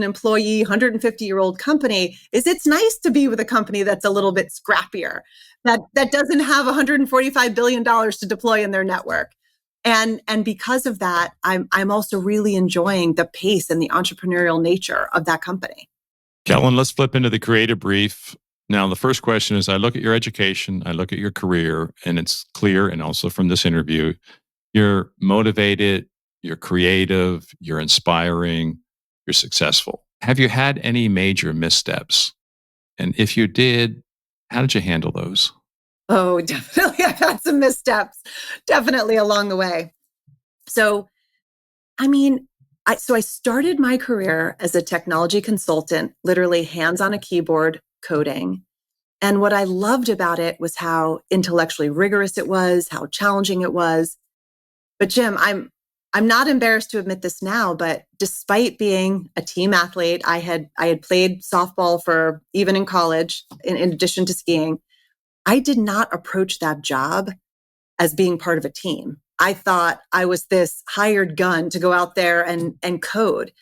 employee, 150-year-old company is it's nice to be with a company that's a little bit scrappier, that doesn't have $145 billion to deploy in their network. And because of that, I'm also really enjoying the pace and the entrepreneurial nature of that company. Kellyn, let's flip into the creative brief. Now, the first question is, I look at your education, I look at your career, and it's clear, and also from this interview, you're motivated, you're creative, you're inspiring, you're successful. Have you had any major missteps? And if you did, how did you handle those? Oh, definitely. I've had some missteps, definitely along the way. So, I started my career as a technology consultant, literally hands on a keyboard coding. And what I loved about it was how intellectually rigorous it was, how challenging it was. But Jim, I'm not embarrassed to admit this now, but despite being a team athlete, I had played softball for even in college, in addition to skiing. I did not approach that job as being part of a team. I thought I was this hired gun to go out there and code.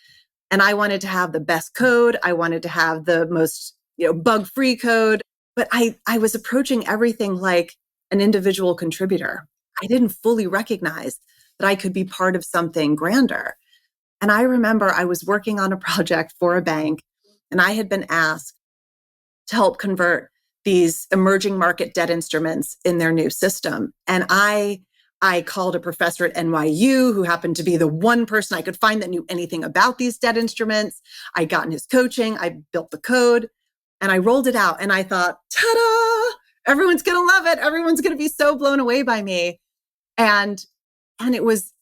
And I wanted to have the best code. I wanted to have the most, bug-free code. But I was approaching everything like an individual contributor. I didn't fully recognize that I could be part of something grander. And I remember I was working on a project for a bank, and I had been asked to help convert these emerging market debt instruments in their new system. And I called a professor at NYU who happened to be the one person I could find that knew anything about these debt instruments. I got in his coaching, I built the code, and I rolled it out. And I thought, ta-da, everyone's going to love it. Everyone's going to be so blown away by me. And it was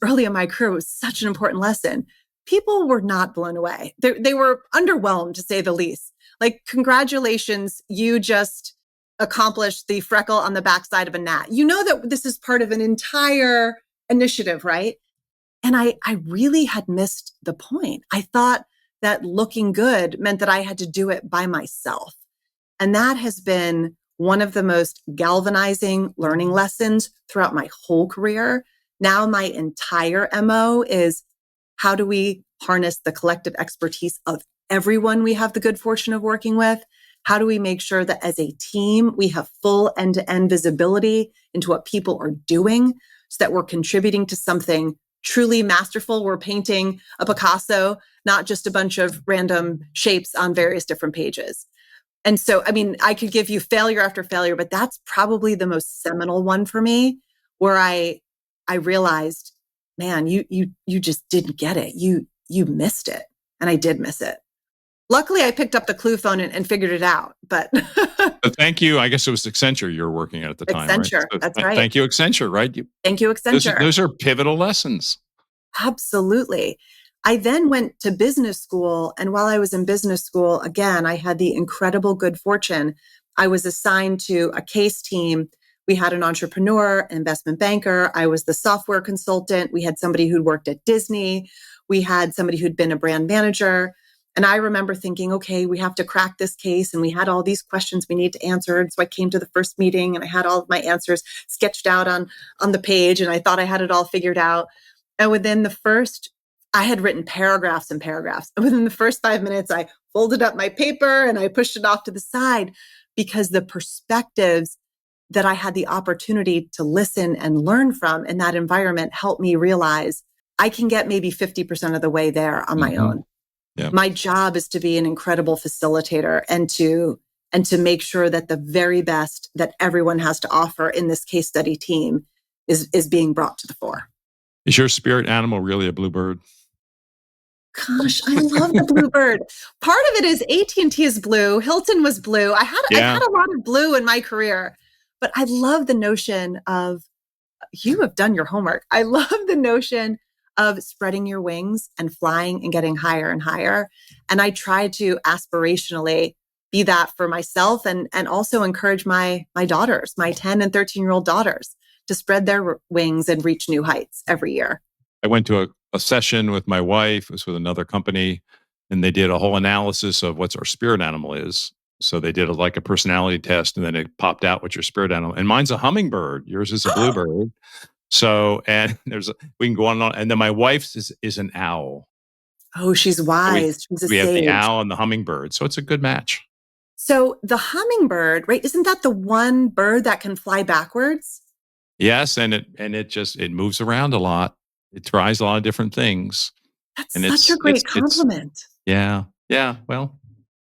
early in my career. It was such an important lesson. People were not blown away. They were underwhelmed, to say the least. Like, congratulations, you just accomplished the freckle on the backside of a gnat. You know that this is part of an entire initiative, right? And I really had missed the point. I thought that looking good meant that I had to do it by myself. And that has been one of the most galvanizing learning lessons throughout my whole career. Now my entire MO is, how do we harness the collective expertise of everyone we have the good fortune of working with? How do we make sure that as a team, we have full end-to-end visibility into what people are doing so that we're contributing to something truly masterful? We're painting a Picasso, not just a bunch of random shapes on various different pages. And so, I could give you failure after failure, but that's probably the most seminal one for me, where I realized, man, you just didn't get it. You missed it. And I did miss it. Luckily, I picked up the Clue phone and figured it out. But thank you. I guess it was Accenture you were working at the time, Accenture, right? that's right. Thank you, Accenture, right? Thank you, Accenture. Those are pivotal lessons. Absolutely. I then went to business school. And while I was in business school, again, I had the incredible good fortune. I was assigned to a case team. We had an entrepreneur, an investment banker. I was the software consultant. We had somebody who'd worked at Disney. We had somebody who'd been a brand manager. And I remember thinking, okay, we have to crack this case. And we had all these questions we need to answer. And so I came to the first meeting and I had all of my answers sketched out on the page. And I thought I had it all figured out. And I had written paragraphs and paragraphs. And within the first 5 minutes, I folded up my paper and I pushed it off to the side, because the perspectives that I had the opportunity to listen and learn from in that environment helped me realize I can get maybe 50% of the way there on my own. Yeah. My job is to be an incredible facilitator and to make sure that the very best that everyone has to offer in this case study team is being brought to the fore. Is your spirit animal really a bluebird? Gosh, I love the bluebird. Part of it is AT&T is blue. Hilton was blue. I've had a lot of blue in my career, but I love the notion of you have done your homework. I love the notion of spreading your wings and flying and getting higher and higher. And I try to aspirationally be that for myself and also encourage my daughters, my 10 and 13-year-old daughters, to spread their wings and reach new heights every year. I went to a session with my wife. It was with another company, and they did a whole analysis of what's our spirit animal is. So they did like a personality test, and then it popped out what your spirit animal. And mine's a hummingbird. Yours is a bluebird. So, and we can go on and on. And then my wife's is an owl. Oh, she's wise. She's a we sage. have the owl and the hummingbird. So it's a good match. So the hummingbird, right? Isn't that the one bird that can fly backwards? Yes, and it moves around a lot. It tries a lot of different things. That's such a great compliment. Yeah. Well.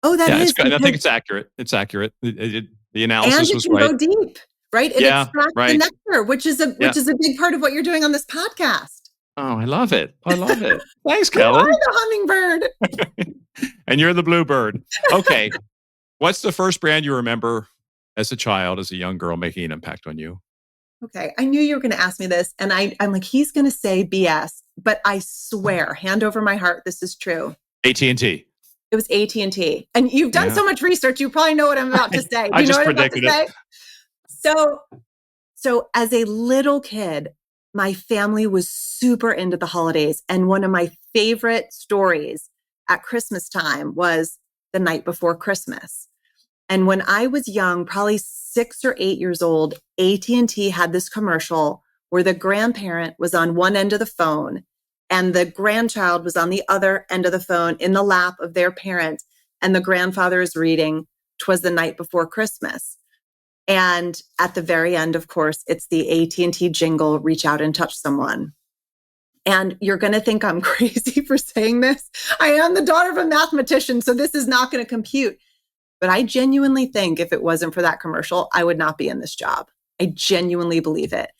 Oh, that is. It's good. I think it's accurate. It's accurate. The analysis was right. And it can go deep, right? It extracts the nectar, which is a big part of what you're doing on this podcast. Oh, I love it. Thanks, Kellyn. You are the hummingbird. And you're the bluebird. Okay. What's the first brand you remember as a child, as a young girl, making an impact on you? Okay. I knew you were going to ask me this. And I'm like, he's going to say BS, but I swear, hand over my heart, this is true. AT&T. It was AT&T. And you've done so much research, you probably know what I'm about to say. I just predicted it. So as a little kid, my family was super into the holidays. And one of my favorite stories at Christmas time was the night before Christmas. And when I was young, probably 6 or 8 years old, AT&T had this commercial where the grandparent was on one end of the phone and the grandchild was on the other end of the phone in the lap of their parent. And the grandfather is reading, "'Twas the night before Christmas." And at the very end, of course, it's the AT&T jingle, "Reach out and touch someone." And you're going to think I'm crazy for saying this. I am the daughter of a mathematician, so this is not going to compute. But I genuinely think if it wasn't for that commercial, I would not be in this job. I genuinely believe it.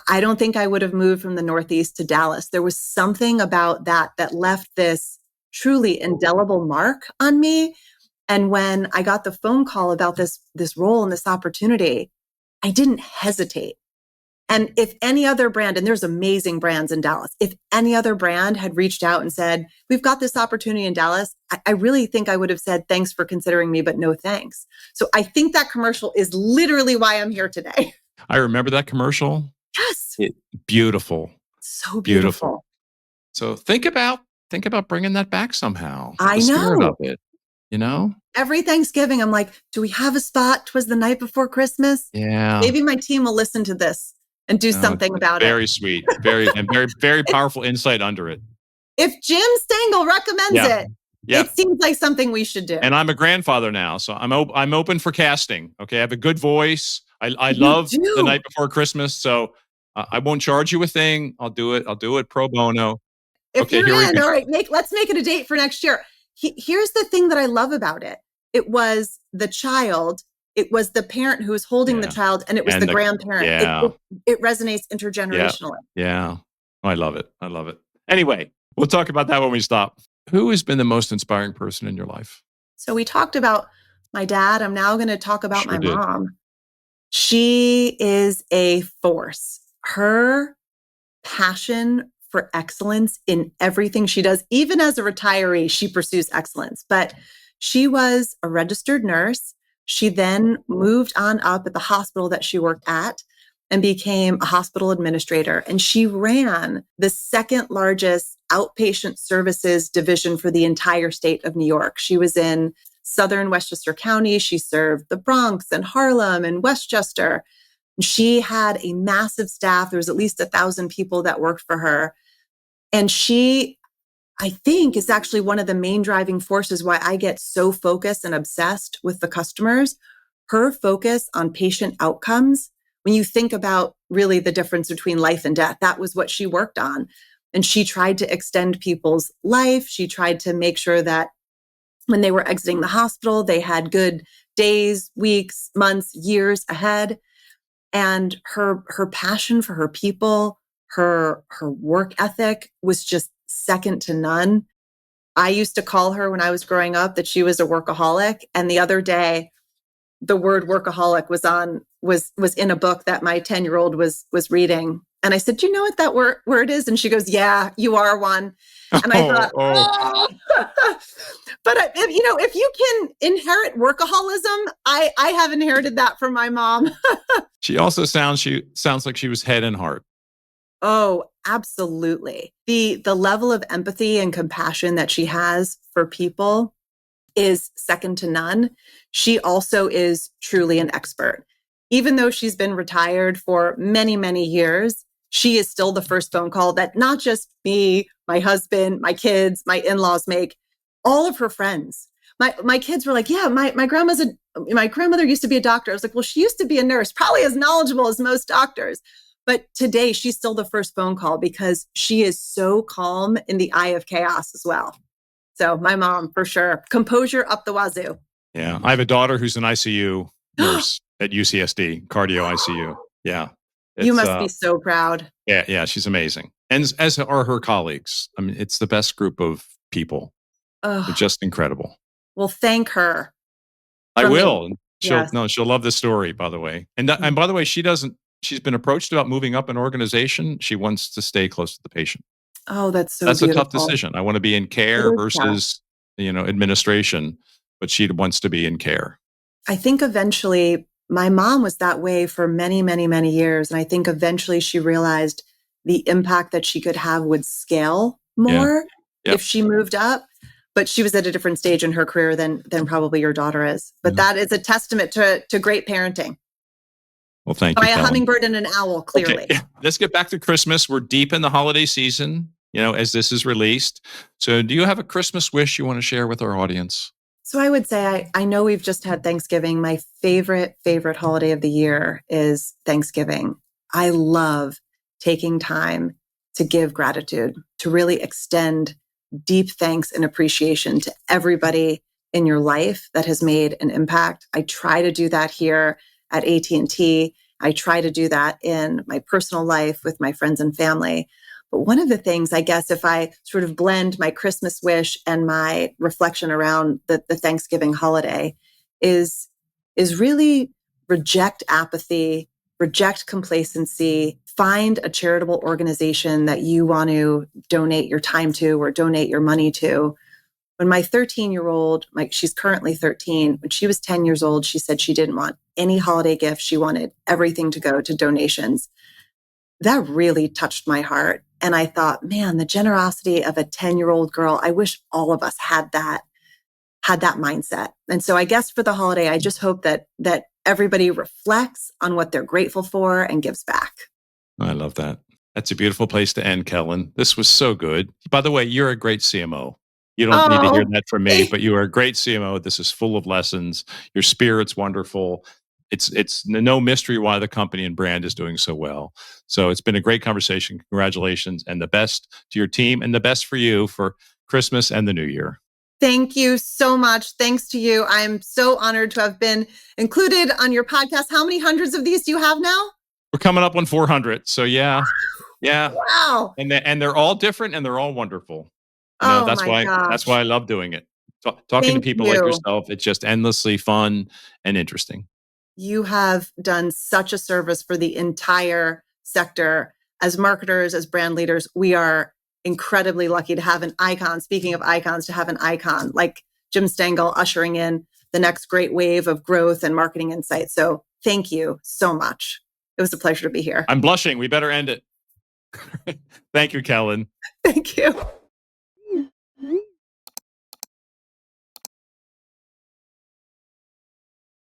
I don't think I would have moved from the Northeast to Dallas. There was something about that left this truly indelible mark on me. And when I got the phone call about this role and this opportunity, I didn't hesitate. And if any other brand, and there's amazing brands in Dallas, if any other brand had reached out and said, "We've got this opportunity in Dallas," I really think I would have said, "Thanks for considering me, but no thanks." So I think that commercial is literally why I'm here today. I remember that commercial. Yes. Beautiful. So beautiful. So think about bringing that back somehow. I the know. Spirit of it, Every Thanksgiving, I'm like, do we have a spot? 'Twas the night before Christmas. Yeah. Maybe my team will listen to this and do something about it. Very sweet. Very powerful insight under it. If Jim Stengel recommends it seems like something we should do. And I'm a grandfather now, so I'm open for casting. Okay, I have a good voice. I love the night before Christmas, so I won't charge you a thing. I'll do it pro bono. If you're in, all right, let's make it a date for next year. Here's the thing that I love about it. It was the child. It was the parent who was holding the child, and it was the grandparent. Yeah. It resonates intergenerationally. Yeah. I love it. Anyway, we'll talk about that when we stop. Who has been the most inspiring person in your life? So we talked about my dad. I'm now going to talk about my mom. She is a force. Her passion for excellence in everything she does, even as a retiree, she pursues excellence. But she was a registered nurse. She then moved on up at the hospital that she worked at and became a hospital administrator. And she ran the second largest outpatient services division for the entire state of New York. She was in Southern Westchester County. She served the Bronx and Harlem and Westchester. She had a massive staff. There was at least 1,000 people that worked for her. And she, I think, is actually one of the main driving forces why I get so focused and obsessed with the customers. Her focus on patient outcomes, when you think about really the difference between life and death, that was what she worked on. And she tried to extend people's life. She tried to make sure that when they were exiting the hospital, they had good days, weeks, months, years ahead. And her passion for her people, her work ethic was just second to none. I used to call her when I was growing up that she was a workaholic. And the other day, the word workaholic was in a book that my 10-year-old was reading. And I said, do you know what that word is? And she goes, yeah, you are one. And I thought, oh. But if you can inherit workaholism, I have inherited that from my mom. She also sounds like she was head and heart. Oh, absolutely. The level of empathy and compassion that she has for people is second to none. She also is truly an expert. Even though she's been retired for many, many years, she is still the first phone call that not just me, my husband, my kids, my in-laws make, all of her friends. My kids were like, yeah, my grandmother used to be a doctor. I was like, well, she used to be a nurse, probably as knowledgeable as most doctors. But today she's still the first phone call because she is so calm in the eye of chaos as well. So my mom, for sure. Composure up the wazoo. Yeah. I have a daughter who's an ICU nurse at UCSD, cardio ICU. Yeah. You must be so proud. Yeah. She's amazing. And as are her colleagues. I mean, it's the best group of people. They're just incredible. Well, thank her. I will. Yes. She'll love this story, by the way. And by the way, she's been approached about moving up an organization. She wants to stay close to the patient. Oh, that's beautiful. A tough decision. I want to be in care versus, administration, but she wants to be in care. I think eventually my mom was that way for many, many, many years. And I think eventually she realized the impact that she could have would scale more if she moved up. But she was at a different stage in her career than probably your daughter is. But that is a testament to great parenting. Well, thank you. By a hummingbird and an owl, clearly. Okay. Let's get back to Christmas. We're deep in the holiday season, as this is released. So do you have a Christmas wish you want to share with our audience? So I would say, I know we've just had Thanksgiving. My favorite holiday of the year is Thanksgiving. I love taking time to give gratitude, to really extend deep thanks and appreciation to everybody in your life that has made an impact. I try to do that here at AT&T. I try to do that in my personal life with my friends and family. But one of the things, I guess, if I sort of blend my Christmas wish and my reflection around the Thanksgiving holiday is really reject apathy, reject complacency, find a charitable organization that you want to donate your time to or donate your money to. When my 13-year-old, she's currently 13, when she was 10 years old, she said she didn't want any holiday gift. She wanted everything to go to donations. That really touched my heart. And I thought, man, the generosity of a 10-year-old girl, I wish all of us had that mindset. And so I guess for the holiday, I just hope that everybody reflects on what they're grateful for and gives back. I love that. That's a beautiful place to end, Kellyn. This was so good. By the way, you're a great CMO. You don't need to hear that from me, but you are a great CMO. This is full of lessons. Your spirit's wonderful. It's no mystery why the company and brand is doing so well. So it's been a great conversation. Congratulations, and the best to your team and the best for you for Christmas and the New Year. Thank you so much. Thanks to you. I'm so honored to have been included on your podcast. How many hundreds of these do you have now? We're coming up on 400. So yeah. Wow. And they're all different and they're all wonderful. That's why I love doing it. Talking to people like yourself, it's just endlessly fun and interesting. You have done such a service for the entire sector. As marketers, as brand leaders, we are incredibly lucky to have an icon. Speaking of icons, to have an icon like Jim Stengel ushering in the next great wave of growth and marketing insight. So thank you so much. It was a pleasure to be here. I'm blushing. We better end it. Thank you, Kellyn. Thank you.